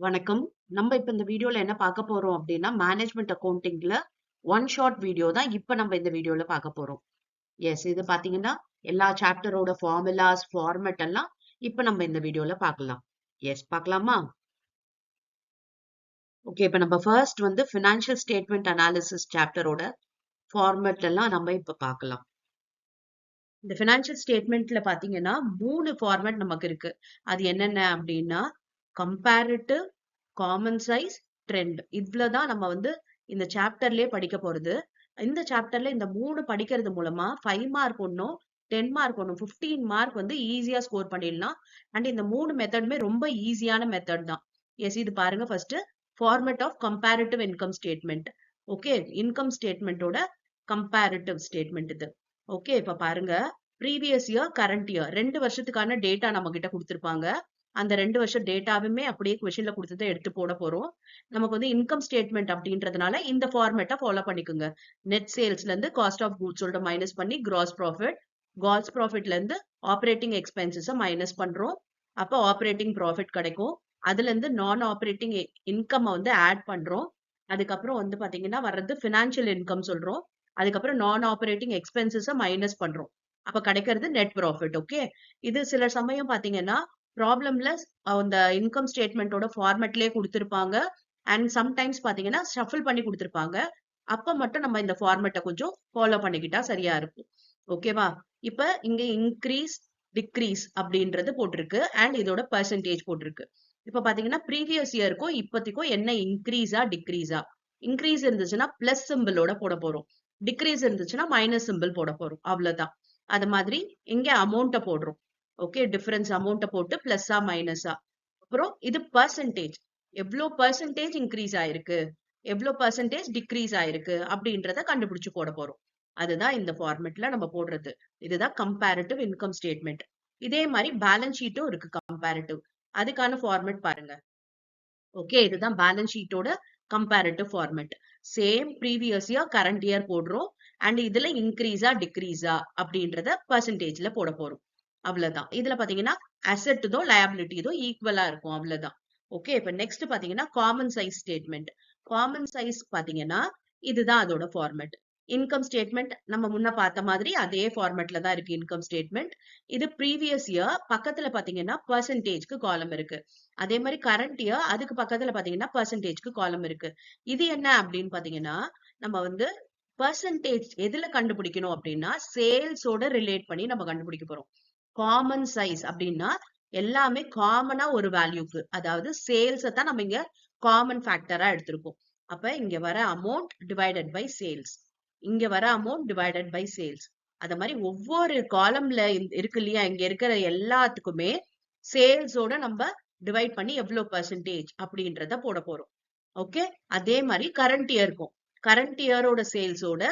வணக்கம். நம்ம இப்ப இந்த வீடியோல என்ன பார்க்க போறோம் அப்படின்னா, மேனேஜ்மென்ட் அக்கவுண்டிங்ல ஒன் ஷாட் வீடியோ தான் இப்ப நம்ம இந்த வீடியோல பார்க்க போறோம். எஸ் இது பார்த்தீங்கன்னா, எல்லா சாப்டரோட ஃபார்முலாஸ், ஃபார்மேட் எல்லாம் இப்ப நம்ம இந்த வீடியோல பார்க்கலாம். எஸ் பார்க்கலாமா? ஓகே. இப்ப நம்ம ஃபர்ஸ்ட் வந்து ஃபினான்ஷியல் ஸ்டேட்மெண்ட் அனாலிசிஸ் சாப்டரோட ஃபார்மேட் எல்லாம் நம்ம இப்ப பார்க்கலாம். இந்த ஃபினான்ஷியல் ஸ்டேட்மெண்ட்ல பார்த்தீங்கன்னா, 3 ஃபார்மேட் நமக்கு இருக்கு. அது என்னென்ன அப்படின்னா, கம்பேரிட்டிவ், காமன் சைஸ், ட்ரெண்ட். இவ்ளோ தான் நம்ம வந்து இந்த சாப்டர்லயே படிக்க போறது. இந்த சாப்டர்ல இந்த 3 படிக்கிறது மூலமா 5 மார்க் ஒண்ணும், 10 மார்க் ஒண்ணும், 15 மார்க் வந்து ஈஸியா ஸ்கோர் பண்ணிடலாம். அண்ட் இந்த 3 மெத்தடுமே ரொம்ப ஈஸியான மெத்தட் தான். எஸ் இது பாருங்க first format of comparative income statement. Okay, income ஸ்டேட்மெண்டோட கம்பேரிட்டிவ் ஸ்டேட்மெண்ட் இது. ஓகே, இப்ப பாருங்க ப்ரீவியஸ் இயர், கரண்ட் இயர் 2 வருஷத்துக்கான டேட்டா நம்ம கிட்ட குடுத்திருப்பாங்க. அந்த 2 வருஷம் டேட்டாவுமே அப்படியே கொஸ்டின்ல குடுத்தத எடுத்து போட போறோம். நமக்கு வந்து இன்கம் ஸ்டேட்மெண்ட் அப்படின்றதுனால இந்த ஃபார்மேட்ட ஃபாலோ பண்ணிக்கோங்க. நெட் சேல்ஸ்ல இருந்து காஸ்ட் ஆஃப் கூட்ஸ் சோல்ட மைனஸ் பண்ணி கிராஸ் ப்ராஃபிட், கிராஸ் ப்ராஃபிட்ல இருந்து ஆப்பரேட்டிங் எக்ஸ்பென்சஸ மைனஸ் பண்றோம். அப்ப ஆப்பரேட்டிங் ப்ராஃபிட் கிடைக்கும். அதுல இருந்து நான் ஆப்பரேட்டிங் இன்கம் வந்து ஆட் பண்றோம். அதுக்கப்புறம் வந்து பாத்தீங்கன்னா வர்றது பினான்சியல் இன்கம் சொல்றோம். அதுக்கப்புறம் நான் ஆப்பரேட்டிங் எக்ஸ்பென்சஸ மைனஸ் பண்றோம். அப்ப கிடைக்கிறது நெட் ப்ராஃபிட். ஓகே, இது சில சமயம் பாத்தீங்கன்னா ப்ராப்ளம்ல அந்த இன்கம் ஸ்டேட்மெண்டோட ஃபார்மேட்லயே குடுத்திருப்பாங்க. அண்ட் சம்டைம்ஸ் பாத்தீங்கன்னா ஷஃபிள் பண்ணி குடுத்திருப்பாங்க. அப்ப மட்டும் நம்ம இந்த ஃபார்மேட்ட கொஞ்சம் ஃபாலோ பண்ணிக்கிட்டா சரியா இருக்கும். ஓகேவா? இப்ப இங்க இன்கிரீஸ், டிக்ரீஸ் அப்படின்றது போட்டிருக்கு. அண்ட் இதோட பெர்சன்டேஜ் போட்டிருக்கு. இப்ப பாத்தீங்கன்னா ப்ரீவியஸ் இயருக்கும் இப்பத்திக்கும் என்ன இன்கிரீஸா, டிக்ரீஸா? இன்கிரீஸ் இருந்துச்சுன்னா பிளஸ் சிம்பிளோட போட போறோம். டிக்ரீஸ் இருந்துச்சுன்னா மைனஸ் சிம்பிள் போட போறோம். அவ்வளவுதான். அது மாதிரி இங்க அமௌண்ட்ட போடுறோம். ஓகே, டிஃபரன்ஸ் அமௌண்ட்ட போட்டு பிளஸ்ஸா, மைனஸா. அப்புறம் இது பெர்சன்டேஜ். எவ்ளோ பெர்சன்டேஜ் இன்கிரீஸ் ஆயிருக்கு? எவ்ளோ பெர்சன்டேஜ் டிக்ரீஸ் ஆயிருக்கு? அப்படின்றத கண்டுபிடிச்சு போட போறோம். அதுதான் இந்த ஃபார்மேட்ல நம்ம போடுறது. இதுதான் கம்பேரிட்டிவ் இன்கம் ஸ்டேட்மெண்ட். இதே மாதிரி பேலன்ஸ் ஷீட்டும் இருக்கு கம்பேரிட்டிவ். அதுக்கான ஃபார்மேட் பாருங்க. ஓகே, இதுதான் பேலன்ஸ் ஷீட்டோட comparative format. Same previous year, current year போடுறோம். அண்ட் இதுல இன்கிரீஸா, டிக்ரீஸா அப்படின்றத பெர்சன்டேஜ்ல போட போறோம். அவ்வளவுதான். இதுல பாத்தீங்கன்னா அசெட் இதோ லயபிலிட்டி இதோ ஈக்குவலா இருக்கும். அவ்வளவுதான். ஓகே, இப்ப நெக்ஸ்ட் பாத்தீங்கன்னா common size statement. Common size பாத்தீங்கன்னா இதுதான் அதோட ஃபார்மேட். இன்கம் ஸ்டேட்மெண்ட் நம்ம முன்ன பார்த்த மாதிரி அதே ஃபார்மேட்ல தான் இருக்கு இன்கம் ஸ்டேட்மெண்ட். இது ப்ரீவியஸ் இயர், பக்கத்துல பாத்தீங்கன்னா பெர்சன்டேஜ்க்கு காலம் இருக்கு. அதே மாதிரி கரண்ட் இயர், அதுக்கு பக்கத்துல பாத்தீங்கன்னா பெர்சன்டேஜ்க்கு காலம் இருக்கு. இது என்ன அப்படின்னு பாத்தீங்கன்னா, நம்ம வந்து பெர்சன்டேஜ் எதுல கண்டுபிடிக்கணும் அப்படின்னா சேல்ஸோட ரிலேட் பண்ணி நம்ம கண்டுபிடிக்க போறோம். காமன் சைஸ் அப்படின்னா எல்லாமே காமனா ஒரு வேல்யூக்கு, அதாவது சேல்ஸ் தான் நம்ம இங்க காமன் ஃபேக்டரா எடுத்திருக்கோம். அப்ப இங்க வர அமௌண்ட் டிவைடட் பை சேல்ஸ், இங்க வர அமௌண்ட் டிவைடட் பை சேல்ஸ். அத மாதிரி ஒவ்வொரு காலம்ல இருக்கு இல்லையா, இங்க இருக்கிற எல்லாத்துக்குமே சேல்ஸோட நம்ம டிவைட் பண்ணி எவ்வளவு பெர்சன்டேஜ் அப்படின்றத போட போறோம். ஓகே, அதே மாதிரி கரண்ட் இயருக்கும், கரண்ட் இயரோட சேல்ஸோட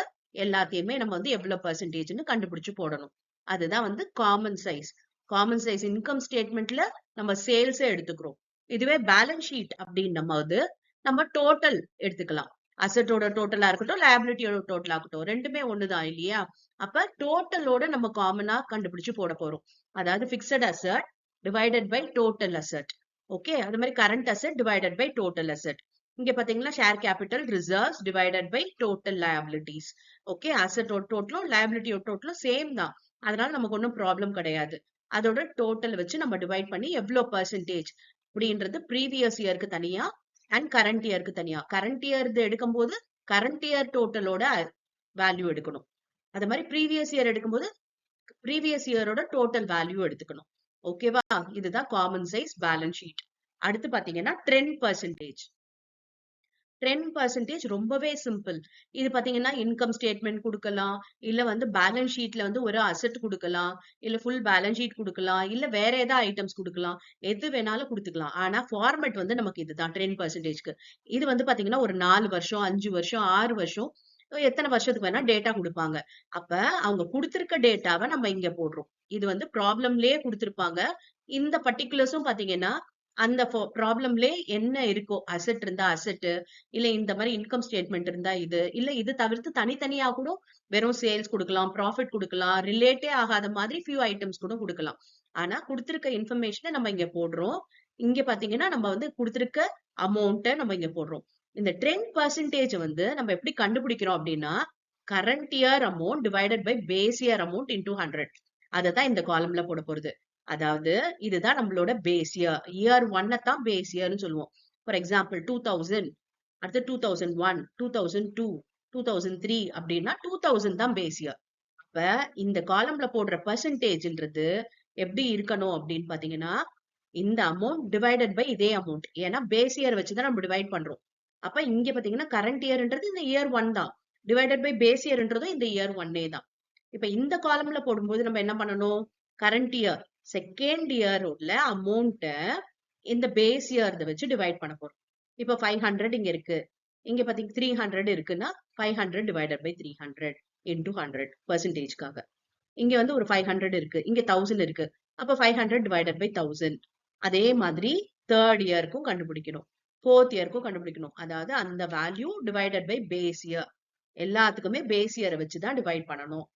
எல்லாத்தையுமே நம்ம வந்து எவ்வளவு பெர்சன்டேஜ்னு கண்டுபிடிச்சு போடணும். அதுதான் வந்து common size. Common size income ஸ்டேட்மெண்ட்ல நம்ம சேல்ஸே எடுத்துக்கிறோம். இதுவே பேலன்ஸ் ஷீட் அப்படின்னும் போது நம்ம டோட்டல் எடுத்துக்கலாம். அசெட்டோட டோட்டலா இருக்கட்டும், லயபிலிட்டியோட டோட்டலா இருக்கட்டும், ரெண்டுமே ஒண்ணுதான் இல்லையா? அப்ப டோட்டலோட நம்ம காமனா கண்டுபிடிச்சு போட போறோம். அதாவது fixed asset divided by total asset. Okay, அது மாதிரி current asset divided by total asset. இங்க பாத்தீங்கன்னா share capital reserves divided by total liabilities. Okay, அசெட்டோட டோட்டலும் லயபிலிட்டியோட டோட்டலும் சேம் தான். அதனால நமக்கு ஒன்றும் ப்ராப்ளம் கிடையாது. அதோட டோட்டல் வச்சு நம்ம டிவைட் பண்ணி எவ்வளவு பெர்சன்டேஜ் அப்படின்றது ப்ரீவியஸ் இயருக்கு தனியா அண்ட் கரண்ட் இயருக்கு தனியா. கரண்ட் இயர் எடுக்கும் போது கரண்ட் இயர் டோட்டலோட வேல்யூ எடுக்கணும். அது மாதிரி ப்ரீவியஸ் இயர் எடுக்கும்போது ப்ரீவியஸ் இயரோட டோட்டல் வேல்யூ எடுத்துக்கணும். ஓகேவா? இதுதான் காமன் சைஸ் பேலன்ஸ் ஷீட். அடுத்து பாத்தீங்கன்னா ட்ரெண்ட் பெர்சன்டேஜ். 10% ரொம்பவே சிம்பிள். இது பாத்தீங்கன்னா இன்கம் ஸ்டேட்மெண்ட் குடுக்கலாம். இல்ல வந்து பேலன்ஸ் ஷீட்ல வந்து ஒரு அசெட் குடுக்கலாம். இல்ல ஃபுல் பேலன்ஸ் ஷீட் குடுக்கலாம். இல்ல வேற ஏதாவது ஐட்டம்ஸ் குடுக்கலாம். எது வேணாலும் குடுத்துக்கலாம். ஆனா ஃபார்மேட் வந்து நமக்கு இதுதான் 10%க்கு. இது வந்து பாத்தீங்கன்னா ஒரு 4 வருஷம், 5 வருஷம், 6 வருஷம், எத்தனை வருஷத்துக்கு வேணா டேட்டா குடுப்பாங்க. அப்ப அவங்க குடுத்திருக்க டேட்டாவ நம்ம இங்க போடுறோம். இது வந்து ப்ராப்ளம்லயே குடுத்திருப்பாங்க. இந்த பர்ட்டிகுலர்ஸும் பாத்தீங்கன்னா அந்த ப்ராப்ளம்லயே என்ன இருக்கோ, அசெட் இருந்தா அசெட், இல்ல இந்த மாதிரி இன்கம் ஸ்டேட்மெண்ட் இருந்தா இது, இல்ல இது தவிர்த்து தனித்தனியா கூட வெறும் சேல்ஸ் குடுக்கலாம், ப்ராஃபிட் குடுக்கலாம், ரிலேட்டே ஆகாத மாதிரி ஃபியூ ஐட்டம்ஸ் கூட குடுக்கலாம். ஆனா குடுத்திருக்க இன்ஃபர்மேஷனை நம்ம இங்க போடுறோம். இங்க பாத்தீங்கன்னா நம்ம வந்து கொடுத்திருக்க அமௌண்ட்டை நம்ம இங்க போடுறோம். இந்த ட்ரெண்ட் பர்சன்டேஜ் வந்து நம்ம எப்படி கண்டுபிடிக்கிறோம் அப்படின்னா current year amount divided by base year amount into 100. அதை தான் இந்த காலம்ல போட போறது. அதாவது இதுதான் நம்மளோட பேஸ் இயர். இயர் 1 தான் பேஸ் இயர்னு சொல்லுவோம். ஃபார் எக்ஸாம்பிள் 2000, அடுத்து 2001, 2002, 2003 அப்படின்னா 2000 தான் பேஸ் இயர். அப்ப இந்த காலம்ல போடுற பர்சன்டேஜ்ன்றது எப்படி இருக்கணும் அப்படின்னு பாத்தீங்கன்னா இந்த அமௌண்ட் டிவைடட் பை இதே அமௌண்ட். ஏன்னா பேஸ் இயர் வச்சுதான் நம்ம டிவைட் பண்றோம். அப்ப இங்க பாத்தீங்கன்னா கரண்ட் இயர்ன்றது இந்த இயர் 1 தான், டிவைடட் பை பேஸ் இயர்ன்றதும் இந்த இயர் 1 தான். இப்ப இந்த காலம்ல போடும்போது நம்ம என்ன பண்ணணும், கரண்ட் இயர் செகண்ட் இயர் உள்ள அமௌண்ட்டை இந்த பேஸ் இயர் வச்சு டிவைட் பண்ண போறோம். இப்ப 500 இங்க இருக்கு, இங்க பாத்தீங்க 300 இருக்குன்னா 500 டிவைடட் பை 300 இன்டூ 100 பர்சன்டேஜ்க்காக. இங்க வந்து ஒரு 500 இருக்கு, இங்க 1000 இருக்கு, அப்ப 500 டிவைடட் பை 1000. அதே மாதிரி தேர்ட் இயருக்கும் கண்டுபிடிக்கணும், ஃபோர்த் இயருக்கும் கண்டுபிடிக்கணும். அதாவது அந்த value divided by base year. எல்லாத்துக்குமே பேஸ் இயரை வச்சுதான் டிவைட் பண்ணணும்.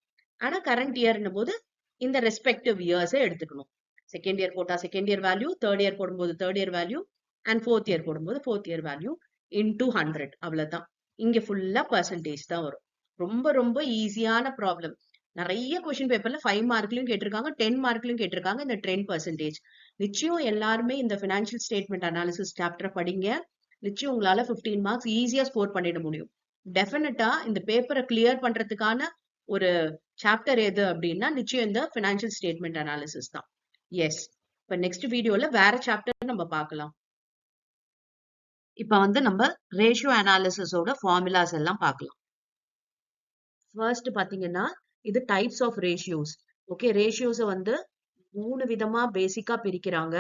ஆனா கரண்ட் இயர்னும் போது இந்த ரெஸ்பெக்டிவ் இயர்ஸை எடுத்துக்கணும். செகண்ட் இயர் போட்டா second year value, third year போடும்போது third year value, and fourth year போடும்போது ஃபோர்த் இயர் வேல்யூ இன்டூ 100. அவ்வளவுதான். இங்க ஃபுல்லா பர்சன்டேஜ் தான் வரும். ரொம்ப ரொம்ப ஈஸியான ப்ராப்ளம். நிறைய கொஸ்டின் பேப்பர்ல 5 மார்க்லயும் கேட்டிருக்காங்க, 10 மார்க்லயும் கேட்டிருக்காங்க இந்த ட்ரெண்ட் பர்சன்டேஜ். நிச்சயம் எல்லாருமே இந்த பினான்சியல் ஸ்டேட்மெண்ட் அனாலிசிஸ் சாப்டரை படிங்க. நிச்சயம் உங்களால 15 மார்க்ஸ் ஈஸியா ஸ்கோர் பண்ணிட முடியும். டெஃபினட்டா இந்த பேப்பரை கிளியர் பண்றதுக்கான ஒரு சாப்டர் எது அப்படின்னா நிச்சயம் இந்த பினான்சியல் ஸ்டேட்மெண்ட் அனாலிசிஸ் தான். எஸ், இப்ப நெக்ஸ்ட் வீடியோல வேற சாப்டர் நம்ம பார்க்கலாம். இப்ப வந்து நம்ம ரேஷியோ அனாலிசிஸோட ஃபார்முலாஸ் எல்லாம் பார்க்கலாம். ஃபர்ஸ்ட் பாத்தீங்கன்னா இது டைப்ஸ் ஆஃப் ரேஷியோஸ். ஓகே, ரேஷியோஸை வந்து 3 விதமா பேசிக்கா பிரிக்கிறாங்க.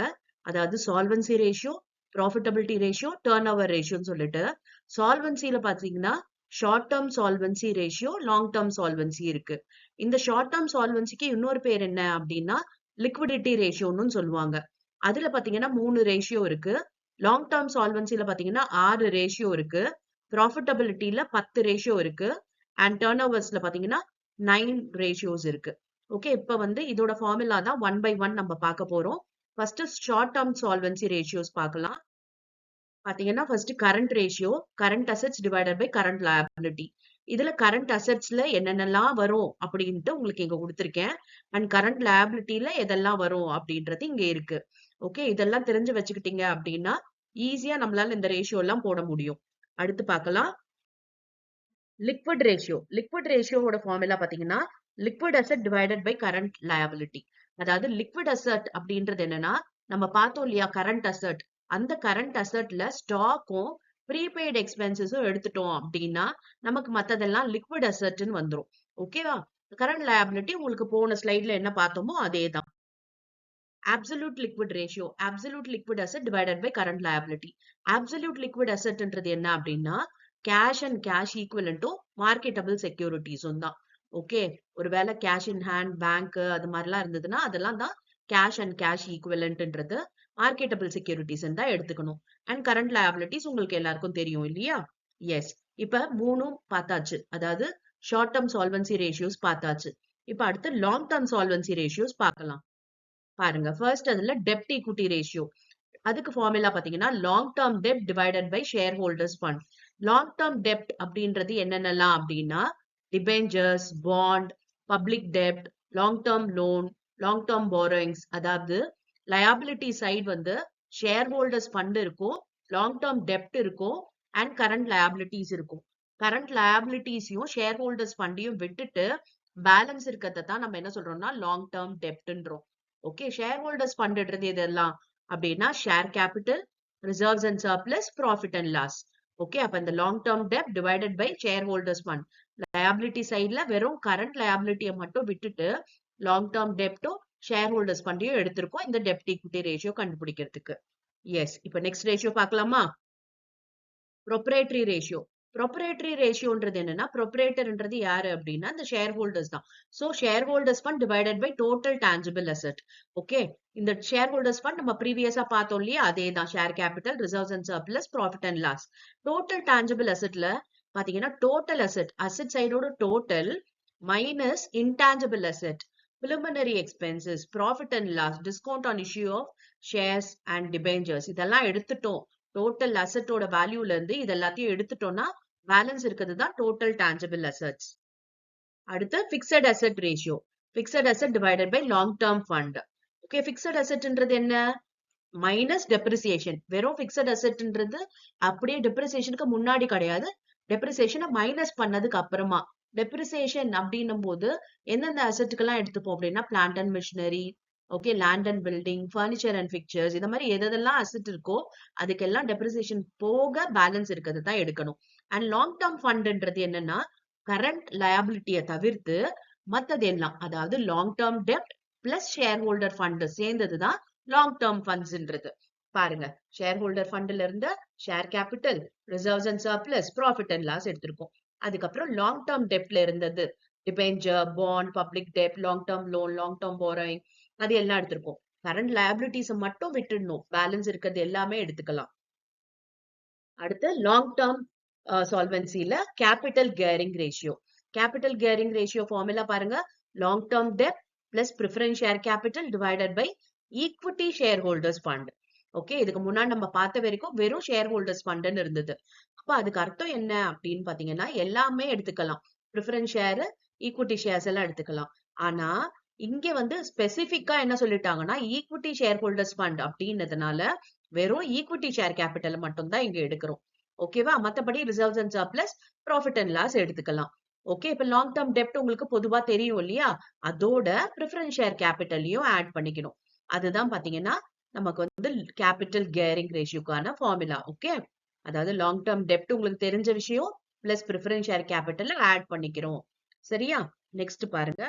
அதாவது solvency ratio, profitability ratio, turnover ரேஷியோன்னு சொல்லிட்டு. சால்வன்சில பாத்தீங்கன்னா short term solvency ratio, long term solvency இருக்கு. இந்த ஷார்ட் டேர்ம் சால்வன்சிக்கு இன்னொரு பேர் என்ன அப்படின்னா லிக்விடிட்டி ரேஷியோன்னு சொல்லுவாங்க. அதுல பாத்தீங்கன்னா 3 ரேஷியோ இருக்கு. லாங் டேர்ம் சால்வன்சில பாத்தீங்கன்னா 6 ரேஷியோ இருக்கு. ப்ராஃபிட்டபிலிட்டியில 10 ரேஷியோ இருக்கு. அண்ட் டர்ன் ஓவர்ஸ்ல பாத்தீங்கன்னா 9 ரேஷியோஸ் இருக்கு. ஓகே, இப்ப வந்து இதோட ஃபார்முலா தான் 1 by 1 நம்ம பார்க்க போறோம். First short term solvency ratios பார்க்கலாம். பாத்தீங்கன்னா first current ratio, current assets divided by current liability. இதுல கரண்ட் அசெட்ஸ்ல என்னென்னலாம் வரும் அப்படின்ட்டு உங்களுக்கு இங்க கொடுத்திருக்கேன். அண்ட் கரண்ட் லயபிலிட்டியில எதெல்லாம் வரும் அப்படின்றது இங்க இருக்கு. ஓகே, இதெல்லாம் தெரிஞ்சு வச்சுக்கிட்டீங்க அப்படின்னா ஈஸியா நம்மளால இந்த ரேஷியோ எல்லாம் போட முடியும். அடுத்து பார்க்கலாம் லிக்விட் ரேஷியோ. லிக்விட் ரேஷியோவோட ஃபார்முலா பாத்தீங்கன்னா liquid asset divided by current liability. அதாவது லிக்விட் அசெட் அப்படின்றது என்னன்னா நம்ம பார்த்தோம் இல்லையா கரண்ட் அசெட், அந்த கரண்ட் அசெட்ல ஸ்டாக்கும் ப்ரீபெய்டு எக்ஸ்பென்சஸும் எடுத்துட்டோம் அப்படின்னா நமக்கு மத்ததெல்லாம் லிக்விட் அசெட்னு வந்துரும். ஓகேவா? கரண்ட் லயபிலிட்டி உங்களுக்கு போன ஸ்லைட்ல என்ன பார்த்தோமோ அதே தான். absolute liquid ratio, absolute liquid asset divided by current liability. absolute liquid assetன்றது என்ன அப்படின்னா cash and cash equivalent to marketable securities தான். ஓகே, ஒருவேளை cash in hand, bank அது மாதிரிலாம் இருந்ததுன்னா அதெல்லாம் தான் cash and cash equivalentன்றது marketable securities தான் எடுத்துக்கணும். அண்ட் current liabilities உங்களுக்கு எல்லாருக்கும் தெரியும் இல்லையா? எஸ், இப்ப மூணும் பார்த்தாச்சு. அதாவது ஷார்ட் டேர்ம் சால்வன்சி ரேஷியோஸ் பார்த்தாச்சு. இப்ப அடுத்து லாங் டேர்ம் சால்வன்சி ரேஷியோஸ் பார்க்கலாம். பாருங்க, ஃபர்ஸ்ட் அதுல டெப்ட் ஈக்விட்டி ரேஷியோ. அதுக்கு ஃபார்முலா பாத்தீங்கன்னா லாங் டேர்ம் டெப்ட் divided by shareholders fund. Long term டெப்ட் அப்படின்றது என்னென்னலாம் அப்படின்னா டிபெஞ்சர்ஸ், பாண்ட், பப்ளிக் டெப்ட், long term loan, long term borrowings. அதாவது லயபிலிட்டி சைடு வந்து ஷேர் ஹோல்டர்ஸ் ஃபண்ட் இருக்கும், லாங் டேர்ம் டெப்ட் இருக்கும், அண்ட் கரண்ட் லயபிலிட்டிஸ் இருக்கும். கரண்ட் லயபிலிட்டிஸையும் ஷேர் ஹோல்டர்ஸ் ஃபண்டையும் விட்டுட்டு பேலன்ஸ் இருக்கிறத தான் நம்ம என்ன சொல்றோம்னா லாங் டேர்ம் டெப்ட்ன்றோம். ஓகே, ஷேர் ஹோல்டர்ஸ் ஃபண்ட்ன்றது எதெல்லாம் அப்படின்னா share capital, reserves and surplus, profit and loss. Okay, அப்ப இந்த லாங் டேர்ம் டெப்ட் divided by shareholders fund. Liability சைட்ல வெறும் கரண்ட் லயபிலிட்டியை மட்டும் விட்டுட்டு லாங் டேர்ம் டெப்டும் ஷேர் ஹோல்டர்ஸ் ஃபண்டையும் எடுத்திருக்கோம் இந்த டெப்ட் ஈக்விட்டி ரேஷியோ கண்டுபிடிக்கிறதுக்கு. எஸ், இப்ப நெக்ஸ்ட் ரேஷியோ பார்க்கலாமா? Proprietary ratio. ப்ரொப்ரேட்டரி ரேஷியோன்றது என்னன்னா ப்ரொப்ரேட்டர்ன்றது யாரு அப்படின்னா இந்த ஷேர் ஹோல்டர்ஸ் தான். So shareholders fund divided by total tangible asset. Okay, இந்த ஷேர் ஹோல்டர்ஸ் ஃபண்ட் நம்ம ப்ரீவியஸா பார்த்தோம் இல்லையா அதே தான். Share capital, reserves and surplus, profit and loss. Total tangible அசெட்ல பாத்தீங்கன்னா டோட்டல் அசெட் சைடோட total minus intangible asset, preliminary expenses, profit and loss, discount on issue of shares and debentures இதெல்லாம் எடுத்துட்டோம். டோட்டல் அசெட்டோட வேல்யூல இருந்து இது எல்லாத்தையும் எடுத்துட்டோம்னா பேலன்ஸ் இருக்கிறது தான் டோட்டல் டான்ஜிபிள் அசெட்ஸ். அடுத்து fixed asset ratio. Fixed asset divided by long term fund. Okay, fixed அசெட்ன்றது என்ன? Minus depreciation. வெறும் பிக்ஸட் அசெட்ன்றது அப்படியே டெப்ரிசியேஷனுக்கு முன்னாடி கிடையாது, டெப்ரிசியேஷனை மைனஸ் பண்ணதுக்கு அப்புறமா. டெப்ரிசியேஷன் அப்படின்னும் போது எந்தெந்த அசெட்டுக்கெல்லாம் எடுத்துப்போம் அப்படின்னா plant and machinery, okay, land and building, furniture and fixtures, இந்த மாதிரி எதெல்லாம் அசெட் இருக்கோ அதுக்கெல்லாம் டெப்ரிசியேஷன் போக பேலன்ஸ் இருக்கிறது தான் எடுக்கணும். அண்ட் லாங் டேர்ம் ஃபண்ட்ன்றது என்னன்னா கரண்ட் லயபிலிட்டியை தவிர்த்து மத்தது எல்லாம், அதாவது லாங் டேர்ம் டெப்ட் பிளஸ் ஷேர் ஹோல்டர் ஃபண்ட் சேர்ந்ததுதான் லாங் டேர்ம் ஃபண்ட்ஸ்ன்றது. பாருங்க, ஷேர் ஹோல்டர் ஃபண்ட்ல இருந்து share capital, reserves and surplus, profit and loss எடுத்திருக்கோம். அதுக்கப்புறம் லாங் டேர்ம் டெப்ட்ல இருந்தது டிபெஞ்சர், பாண்ட், பப்ளிக் டெப்ட், long term loan, long term borrowing, அது எல்லாம் எடுத்திருக்கோம். கரண்ட் லயபிலிட்டிஸ் மட்டும் விட்டுடணும், பேலன்ஸ் இருக்கிறது எல்லாமே எடுத்துக்கலாம். அடுத்து லாங் டேர்ம் சால்வென்சில capital gearing ratio. Capital gearing ratio formula பாருங்க, லாங் டேர்ம் டெப்ட் plus preference share capital divided by equity shareholders fund. Okay, இதுக்கு முன்னாடி நம்ம பார்த்த வரைக்கும் வெறும் ஷேர் ஹோல்டர்ஸ் ஃபண்ட்னு இருந்தது. அப்ப அதுக்கு அர்த்தம் என்ன அப்படின்னு பாத்தீங்கன்னா எல்லாமே எடுத்துக்கலாம், ப்ரிஃபரன்ஸ் ஷேர், ஈக்விட்டி ஷேர்ஸ் எல்லாம் எடுத்துக்கலாம். ஆனா இங்க வந்து ஸ்பெசிபிக்கா என்ன சொல்லிட்டாங்கன்னா ஈக்விட்டி ஷேர் ஹோல்டர்ஸ் ஃபண்ட் அப்படின்றதுனால வெறும் ஈக்விட்டி ஷேர் கேபிட்டல் மட்டும் தான் இங்க எடுக்கிறோம். ஓகேவா? மத்தபடி reserves and surplus, profit and loss எடுத்துக்கலாம். ஓகே, இப்ப லாங் டேர்ம் டெப்ட் உங்களுக்கு பொதுவா தெரியும் இல்லையா, அதோட ப்ரிஃபரன்ஸ் ஷேர் கேபிட்டலையும் ஆட் பண்ணிக்கணும். அதுதான் பாத்தீங்கன்னா நமக்கு வந்து கேபிட்டல் கியரிங் ரேஷியோக்கான ஃபார்முலா. ஓகே, அதாவது லாங் டேர்ம் டெப்ட் உங்களுக்கு தெரிஞ்ச விஷயம் plus preference share capital add பண்ணிக்கிறோம். சரியா? நெக்ஸ்ட் பாருங்க,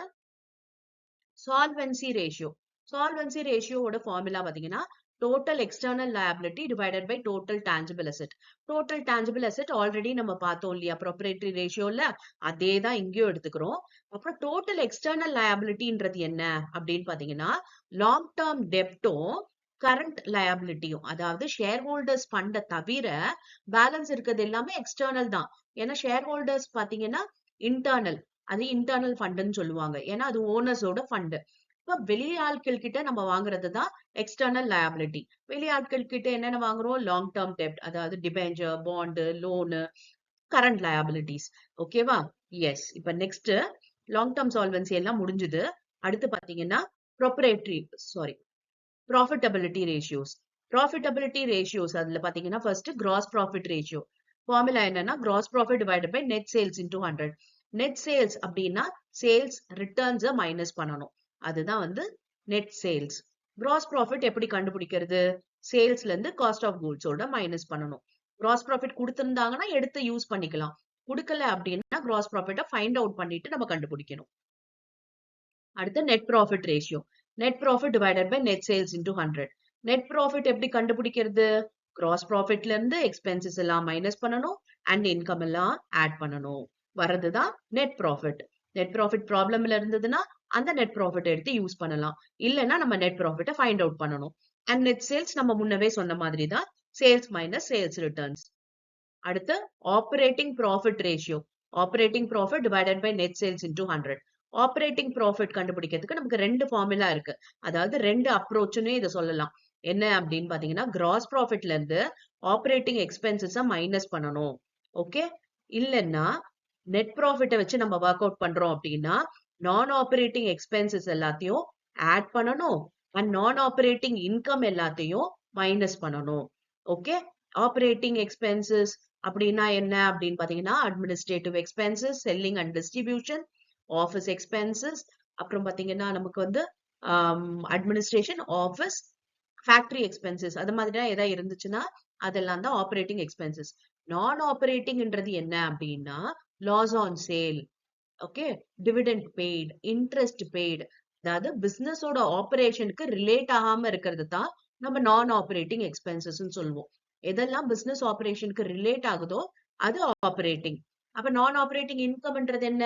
சால்வென்சி ரேஷியோ. சால்வென்சி ரேஷியோட ஃபார்முலா பாத்தீங்கன்னா total external liability divided by total tangible asset. Total tangible asset already நம்ம பார்த்தோம் இல்லையா proprietary ratioல, அதே தான் இங்கேயும் எடுத்துக்கிறோம். அப்புறம் total external liabilityன்றது என்ன அப்படின்னு பாத்தீங்கன்னா long term debtம் கரண்ட் லயபிலிட்டியும், அதாவது ஷேர் ஹோல்டர்ஸ் ஃபண்ட தவிர பேலன்ஸ் இருக்கிறது எல்லாமே எக்ஸ்டர்னல் தான். ஏன்னா ஷேர் ஹோல்டர்ஸ் பாத்தீங்கன்னா இன்டர்னல், அது இன்டர்னல் ஃபண்டுன்னு சொல்லுவாங்க, ஏன்னா அது ஓனர்ஸோட ஃபண்டு. இப்ப வெளி ஆட்கள் கிட்ட நம்ம வாங்குறது தான் எக்ஸ்டர்னல் லயபிலிட்டி. வெளி ஆட்கள் கிட்ட என்னென்ன வாங்குறோம்? லாங் டேர்ம் டெப்ட், அதாவது debenture, bond, loan, current liabilities. ஓகேவா? எஸ். இப்ப நெக்ஸ்ட் லாங் டேர்ம் சால்வென்சி எல்லாம் முடிஞ்சது. அடுத்து பாத்தீங்கன்னா ப்ராஃபிட்டபிலிட்டி ரேஷியோஸ். ப்ராஃபிட்டபிலிட்டி ரேஷியோஸ் அதுல பாத்தீங்கன்னா first gross profit ratio. Formula என்னன்னா gross profit divided by net sales into 100. Net sales அப்படின்னா சேல்ஸ் ரிட்டர்ன்ஸை மைனஸ் பண்ணணும், அதுதான் வந்து நெட் சேல்ஸ். கிராஸ் ப்ராஃபிட் எப்படி கண்டுபிடிக்கிறது? சேல்ஸ்ல இருந்து காஸ்ட் ஆஃப் கூட்ஸோட மைனஸ் பண்ணணும். கிராஸ் ப்ராஃபிட் கொடுத்திருந்தாங்கன்னா எடுத்து யூஸ் பண்ணிக்கலாம், கொடுக்கல அப்படின்னா கிராஸ் ப்ராஃபிட்டை ஃபைண்ட் அவுட் பண்ணிட்டு நம்ம கண்டுபிடிக்கணும். அடுத்து net profit ratio. Net profit divided by net sales into 100. Net profit எப்படி கண்டுபிடிக்கிறது? கிராஸ் ப்ராஃபிட்ல இருந்து எக்ஸ்பென்சஸ் எல்லாம் மைனஸ் பண்ணணும் அண்ட் இன்கம் எல்லாம் ஆட் பண்ணணும், வரதுதான் நெட் ப்ராஃபிட். நெட் ப்ராஃபிட் ப்ராப்ளம்ல இருந்ததுன்னா அந்த நெட் ப்ராஃபிட் எடுத்து யூஸ் பண்ணலாம், இல்லைன்னா நம்ம நெட் ப்ராஃபிட்டை ஃபைண்ட் அவுட் பண்ணணும். அண்ட் நெட் சேல்ஸ் நம்ம முன்னவே சொன்ன மாதிரி தான் சேல்ஸ் மைனஸ் சேல்ஸ் ரிட்டர்ன்ஸ். அடுத்து operating profit ratio. Operating profit divided by net sales into 100. Operating profit கண்டுபிடிக்கிறதுக்கு நமக்கு ரெண்டு ஃபார்முலா இருக்கு, அதாவது ரெண்டு அப்ரோச்சுன்னு இதை சொல்லலாம். என்ன அப்படின்னு பாத்தீங்கன்னா கிராஸ் ப்ராஃபிட்ல இருந்து ஆப்பரேட்டிங் எக்ஸ்பென்சஸ மைனஸ் பண்ணணும். ஓகே, இல்லைன்னா நெட் ப்ராஃபிட்டை வச்சு நம்ம ஒர்க் அவுட் பண்றோம் அப்படின்னா நான் ஆப்பரேட்டிங் எக்ஸ்பென்சஸ் எல்லாத்தையும் ஆட் பண்ணணும் அண்ட் நான் ஆப்பரேட்டிங் இன்கம் எல்லாத்தையும் மைனஸ் பண்ணணும். ஓகே, ஆப்பரேட்டிங் எக்ஸ்பென்சஸ் அப்படின்னா என்ன அப்படின்னு பாத்தீங்கன்னா administrative expenses, selling and distribution, office expenses, அப்புறம் பாத்தீங்கன்னா நமக்கு வந்து அட்மினிஸ்ட்ரேஷன், ஆஃபீஸ், ஃபேக்டரி எக்ஸ்பென்சஸ், அது மாதிரிலாம் ஏதாவது இருந்துச்சுன்னா அதெல்லாம் தான் ஆப்பரேட்டிங் எக்ஸ்பென்சஸ். நான் ஆப்பரேட்டிங்ன்றது என்ன அப்படின்னா loss on sale, okay, dividend paid, interest paid, அதாவது பிசினஸோட ஆபரேஷனுக்கு ரிலேட் ஆகாம இருக்கிறது தான் நம்ம நான் ஆப்பரேட்டிங் எக்ஸ்பென்சஸ் சொல்லுவோம். எதெல்லாம் பிசினஸ் ஆபரேஷனுக்கு ரிலேட் ஆகுதோ அது ஆப்பரேட்டிங். அப்ப நான் ஆப்பரேட்டிங் இன்கம்ன்றது என்ன?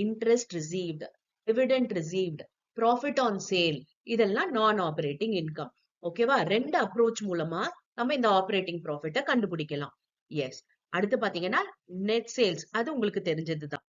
Interest received, dividend received, profit on sale, இதெல்லாம் நான் ஆப்பரேட்டிங் இன்கம். ஓகேவா? ரெண்டு அப்ரோச் மூலமா நம்ம இந்த ஆப்பரேட்டிங் ப்ராஃபிட்டை கண்டுபிடிக்கலாம். எஸ். அடுத்து பாத்தீங்கன்னா நெட் சேல்ஸ், அது உங்களுக்கு தெரிஞ்சதுதான்.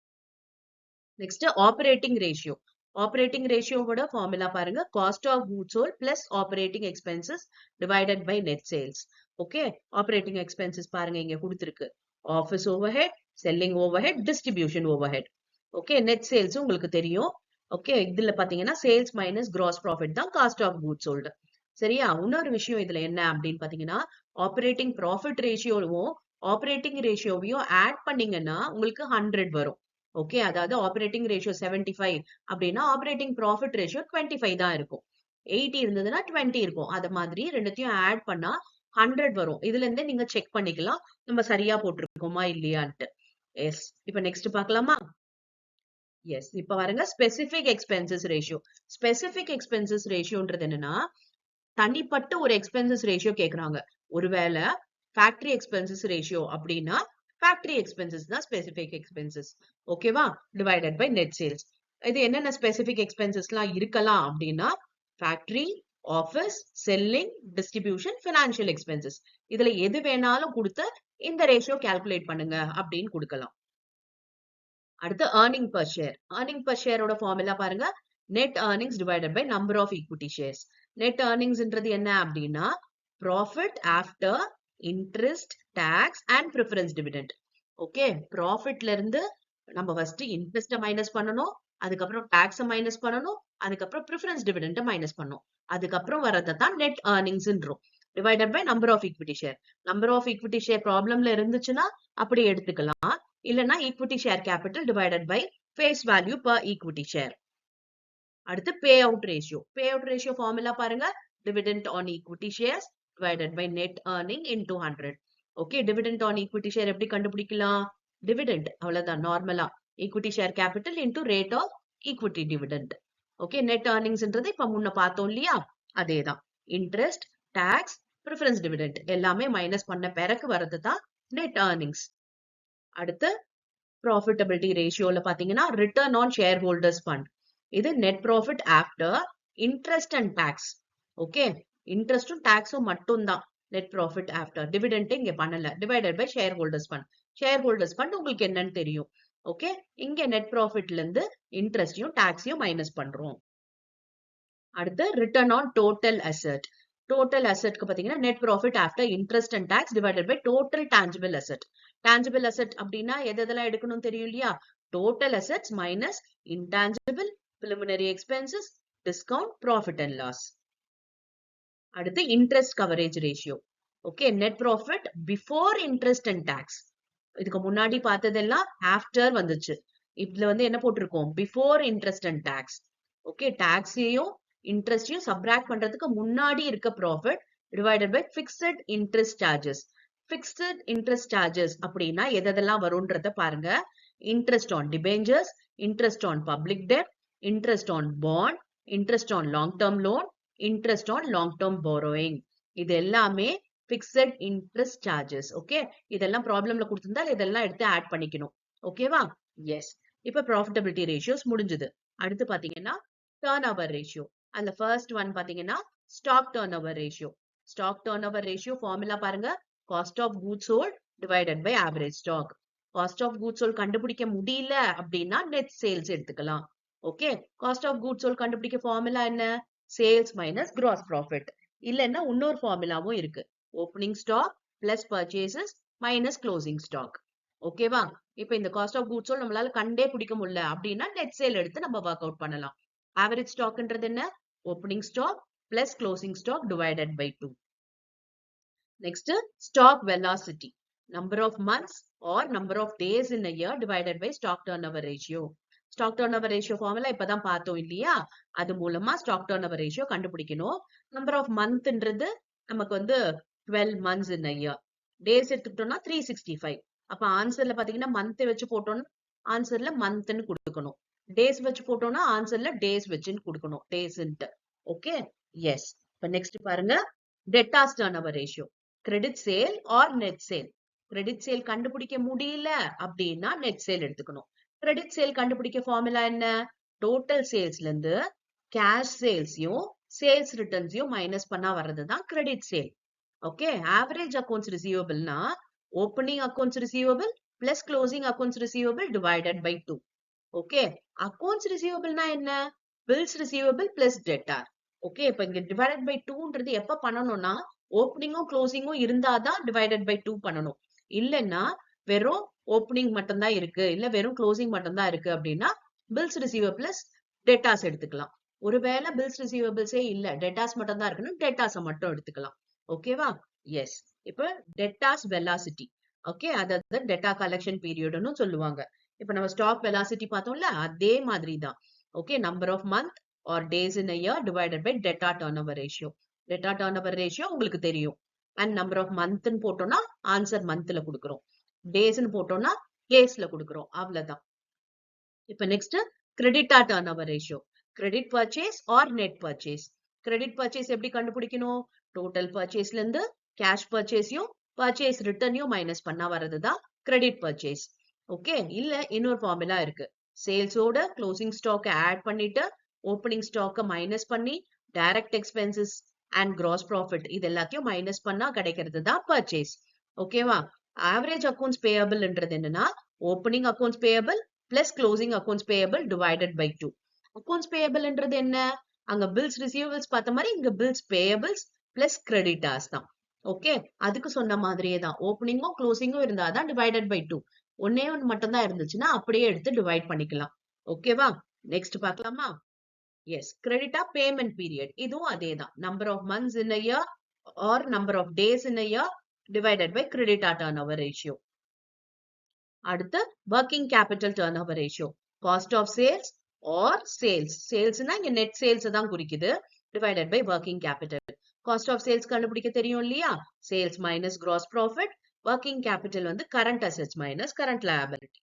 Next operating ratio. ஆப்பரேட்டிங் ரேஷியோவோட ஃபார்முலா பாருங்க, cost of goods sold plus operating expenses divided by net sales. Okay, operating expenses பாருங்க இங்க கொடுத்திருக்கு. Office overhead, selling overhead, distribution overhead. Okay, net sales உங்களுக்கு தெரியும். ஓகே, இதுல பாத்தீங்கன்னா சேல்ஸ் மைனஸ் கிராஸ் ப்ராஃபிட் தான் காஸ்ட் ஆஃப் கூட்ஸ் சோல்ட். சரியா? இன்னொரு விஷயம் இதுல என்ன அப்படின்னு பாத்தீங்கன்னா, ஆப்பரேட்டிங் ப்ராஃபிட் ரேஷியோவும் ஆப்பரேட்டிங் ரேஷியோவையும் ஆட் பண்ணீங்கன்னா உங்களுக்கு 100 வரும். ஓகே, அதாவது ஆப்பரேட்டிங் ரேஷியோ 75 அப்படின்னா ஆப்பரேட்டிங் ப்ராஃபிட் ரேஷியோ 25 தான் இருக்கும். 80 இருந்ததுன்னா 20 இருக்கும். அது மாதிரி ரெண்டுத்தையும் ஆட் பண்ணா 100 வரும். இதுல இருந்தே நீங்க செக் பண்ணிக்கலாம் நம்ம சரியா போட்டிருக்கோமா இல்லையான்ட்டு. எஸ், இப்ப நெக்ஸ்ட் பார்க்கலாமா? எஸ், இப்ப பாருங்க specific expenses ratio. Specific expenses ரேஷியோன்றது என்னன்னா, தனிப்பட்ட ஒரு எக்ஸ்பென்சஸ் ரேஷியோ கேக்குறாங்க. ஒருவேளை ஃபேக்டரி எக்ஸ்பென்சஸ் ரேஷியோ அப்படின்னா ஃபேக்டரி எக்ஸ்பென்சஸ் தான் ஸ்பெசிபிக் எக்ஸ்பென்சஸ். ஓகேவா? Divided by net sales. இது என்னென்ன ஸ்பெசிபிக் எக்ஸ்பென்சஸ்லாம் இருக்கலாம் அப்படின்னா, factory, office, selling, distribution, financial expenses. இதுல எது வேணாலும் கொடுத்து இந்த ரேஷியோ கால்குலேட் பண்ணுங்க அப்படின்னு கொடுக்கலாம். அடுத்து earning per share. earning per shareோட ஃபார்முலா பாருங்க, net earnings divided by number of equity shares. net earningsன்றது என்ன அப்படின்னா, profit after interest, tax and preference dividend. ஓகே, ப்ராஃபிட்ல இருந்து நம்ம ஃபர்ஸ்ட் இன்ட்ரெஸ்ட மைனஸ் பண்ணணும், அதுக்கப்புறம் டாக்ஸ மைனஸ் பண்ணணும், அதுக்கப்புறம் ப்ரிஃபரன்ஸ் டிவிடெண்ட மைனஸ் பண்ணணும். அதுக்கப்புறம் வரதை தான் நெட் earningsன்றோம். Divided by number of equity share. Number of equity share ப்ராப்ளம்ல இருந்துச்சுன்னா அப்படி எடுத்துக்கலாம். இல்லனா equity share capital divided by face value per equity share. அடுத்து payout ratio. Payout ratio formula பாருங்க, dividend on equity shares divided by net earning into 100. Okay, dividend on equity share எப்படி கண்டுபிடிக்கலாம்? Dividend அவ்வளவுதான், நார்மலா equity share capital into rate of equity dividend. Okay, net earningsன்றது இப்ப முன்ன பார்த்தோம் இல்லையா, அதேதான். இன்ட்ரெஸ்ட், டாக்ஸ், ப்ரிஃபரன்ஸ் டிவிடெண்ட் எல்லாமே மைனஸ் பண்ண பிறகு வரது தான் நெட் earnings. அடுத்து ப்ராஃபிட்டபிலிட்டி ரேஷியோல பாத்தீங்கன்னா return on shareholders fund. இது net profit after interest and tax. Okay, இன்ட்ரெஸ்டும் டாக்ஸும் மட்டும் தான் நெட் ப்ராஃபிட் ஆஃப்டர். டிவிடெண்ட் இங்க பண்ணல. Divided by shareholders fund. Shareholders fund உங்களுக்கு என்னன்னு தெரியும். ஓகே, இங்க நெட் ப்ராஃபிட்ல இருந்து இன்ட்ரெஸ்டையும் டாக்ஸையும் மைனஸ் பண்றோம். அடுத்து return on total asset. Total அசெட்க்கு பாத்தீங்கன்னா net profit after interest and tax divided by total tangible asset. Tangible asset அப்படின்னா எதெல்லாம் எடுக்கணும் தெரியும் இல்லையா? Total assets minus intangible, preliminary expenses, discount, profit and loss. அடுத்து interest coverage ratio. Okay, net profit before interest and tax. இதுக்கு முன்னாடி பார்த்ததெல்லாம் after வந்துச்சு. இதுல வந்து என்ன போட்டிருக்கோம்? Before interest and tax. Okay, டாக்ஸையும் இன்ட்ரெஸ்டையும் சப்ராக்ட் பண்றதுக்கு முன்னாடி இருக்க profit divided by fixed interest charges. Fixed interest charges அப்படின்னா எதெல்லாம் வரும்ன்றத பாருங்க. Interest on debentures, interest on public டெப்ட், interest on bond, interest on long-term loan, interest on long-term borrowing. இது எல்லாமே fixed interest charges. ஓகே, இதெல்லாம் ப்ராப்ளம்ல கொடுத்திருந்தா இதெல்லாம் எடுத்து ஆட் பண்ணிக்கணும். ஓகேவா? எஸ், இப்ப ப்ராஃபிட்டபிலிட்டி ரேஷியோஸ் முடிஞ்சது. அடுத்து பாத்தீங்கன்னா டர்ன் ஓவர் ரேஷியோ. அந்த ஃபர்ஸ்ட் ஒன் பாத்தீங்கன்னா stock turnover ratio. Stock turnover ratio formula பாருங்க, cost of goods sold divided by average stock. Cost of goods sold கண்டுபிடிக்க முடியல அப்படின்னா நெட் சேல்ஸ் எடுத்துக்கலாம். Okay, cost of goods sold கண்டுபிடிக்க formula என்ன? Sales minus gross profit. இல்லன்னா இன்னொரு ஃபார்முலாவும் இருக்கு, opening stock plus purchases minus closing stock. ஓகேவா? இப்போ இந்த காஸ்ட் ஆஃப் கூட்ஸ் சோல்ட் நம்மளால கண்டே பிடிக்க முடியல அப்படின்னா நெட் சேல் எடுத்து நம்ம ஒர்க் அவுட் பண்ணலாம். ஆவரேஜ் ஸ்டாக்ன்றது என்ன? Opening stock plus closing stock divided by 2. Next stock velocity, number of months or number of days in a year divided by stock turnover ratio. Stock turnover ratio formula இப்பதான் பார்த்தோம் இல்லையா? அது மூலமா stock turnover ratio கண்டுபிடிக்கணும். Number of மந்த்ன்றது நமக்கு வந்து 12 months in a year. Days எடுத்துக்கிட்டோம்னா 365. அப்ப ஆன்சர்ல பாத்தீங்கன்னா மந்த் வச்சு போட்டோம்னா ஆன்சர்ல மந்த்னு கொடுக்கணும். டேஸ் வச்சு போட்டோம்னா ஆன்சர்ல டேஸ் வச்சுன்னு கொடுக்கணும். டேஸ்ன்ட்டு. Okay, yes. இப்ப நெக்ஸ்ட் பாருங்க, debtors turnover ratio. Credit sale or net sale. Credit sale கண்டுபிடிக்க முடியல அப்படின்னா நெட் சேல் எடுத்துக்கணும். கிரெடிட் சேல் கண்டுபிடிக்க ஃபார்முலா என்ன? டோட்டல் சேல்ஸ்ல இருந்து கேஷ் சேல்ஸையும் சேல்ஸ் ரிட்டர்ன்ஸையும் மைனஸ் பண்ணா வர்றதுதான் credit sale. Okay, average accounts ரிசீவபிள்னா opening accounts receivable plus closing accounts receivable divided by 2. Okay, accounts ரிசீவபிள்னா என்ன? Bills receivable plus debtor. Okay, இப்ப இங்க டிவைடட் பை 2ன்றது எப்ப பண்ணணும்னா ஓப்பனிங்கும் க்ளோசிங்கும் இருந்தாதான் டிவைடட் பை 2 பண்ணணும். இல்லைன்னா வெறும் ஓப்பனிங் மட்டும் தான் இருக்கு, இல்ல வெறும் க்ளோசிங் மட்டும் தான் இருக்கு அப்படின்னா பில்ஸ் ரிசீவபிள் பிளஸ் டெட்டாஸ் எடுத்துக்கலாம். ஒருவேளை பில்ஸ் ரிசீவபிள்ஸே இல்ல, டெட்டாஸ் மட்டும் தான் இருக்குன்னு டெட்டாஸை மட்டும் எடுத்துக்கலாம். ஓகேவா? எஸ். இப்ப டெட்டாஸ் வெலாசிட்டி. ஓகே, அதாவது டெட்டா கலெக்ஷன் பீரியட்னு சொல்லுவாங்க. இப்ப நம்ம ஸ்டாக் வெலாசிட்டி பார்த்தோம்ல, அதே மாதிரி தான். Okay, number of month or days in a year divided by debtor turnover ratio. Debtor turnover ratio உங்களுக்கு தெரியும். அண்ட் நம்பர் ஆஃப் மந்த்னு போட்டோம்னா ஆன்சர் மந்த்ல கொடுக்குறோம். டேஸ்னு போட்டோம்னா டேஸ்ல கொடுக்குறோம். அவ்வளவுதான். இப்ப நெக்ஸ்ட் கிரெடிட்டா turnover ratio. Credit purchase or net purchase. Credit purchase எப்படி கண்டுபிடிக்கணும்? டோட்டல் பர்ச்சேஸ்ல இருந்து கேஷ் பர்ச்சேஸையும் பர்ச்சேஸ் ரிட்டர்னையும் மைனஸ் பண்ணா வரதுதான் கிரெடிட் பர்ச்சேஸ். ஓகே, இல்ல இன்னொரு ஃபார்முலா இருக்கு. சேல்ஸோட க்ளோசிங் ஸ்டாக் ஆட் பண்ணிட்டு ஓப்பனிங் ஸ்டாக்க மைனஸ் பண்ணி direct expenses and gross profit இது எல்லாத்தையும் மைனஸ் பண்ணா கிடைக்கிறது தான் பர்ச்சேஸ். ஓகேவா? ஆவரேஜ் அக்கௌண்ட்ஸ் பேயபிள்ன்றது என்னன்னா opening accounts payable plus closing accounts payable divided by 2. Accounts பேயபிள்ன்றது என்ன? அங்க பில்ஸ் ரிசீவபிள்ஸ் பார்த்த மாதிரி இங்க பில்ஸ் பேயபிள்ஸ் பிளஸ் கிரெடிட்டார்ஸ் தான். ஓகே, அதுக்கு சொன்ன மாதிரியே தான். ஓப்பனிங்கும் க்ளோசிங்கும் இருந்தாதான் டிவைடட் பை 2. ஒன்னே ஒன்று மட்டும் தான் இருந்துச்சுன்னா அப்படியே எடுத்து டிவைட் பண்ணிக்கலாம். ஓகேவா? நெக்ஸ்ட் பார்க்கலாமா? Yes, creditor payment period. இதுவும் அதே தான். Number of months in a year or number of days in a year divided by creditor turnover ratio. அடுத்து working capital turnover ratio. Cost of sales or sales. சேல்ஸ்னா இங்க net sales தான் குறிக்குது. Divided by working capital. Cost of sales கண்டுபிடிக்க தெரியும் இல்லையா? Sales minus gross profit. working capital வந்து current assets minus current liability.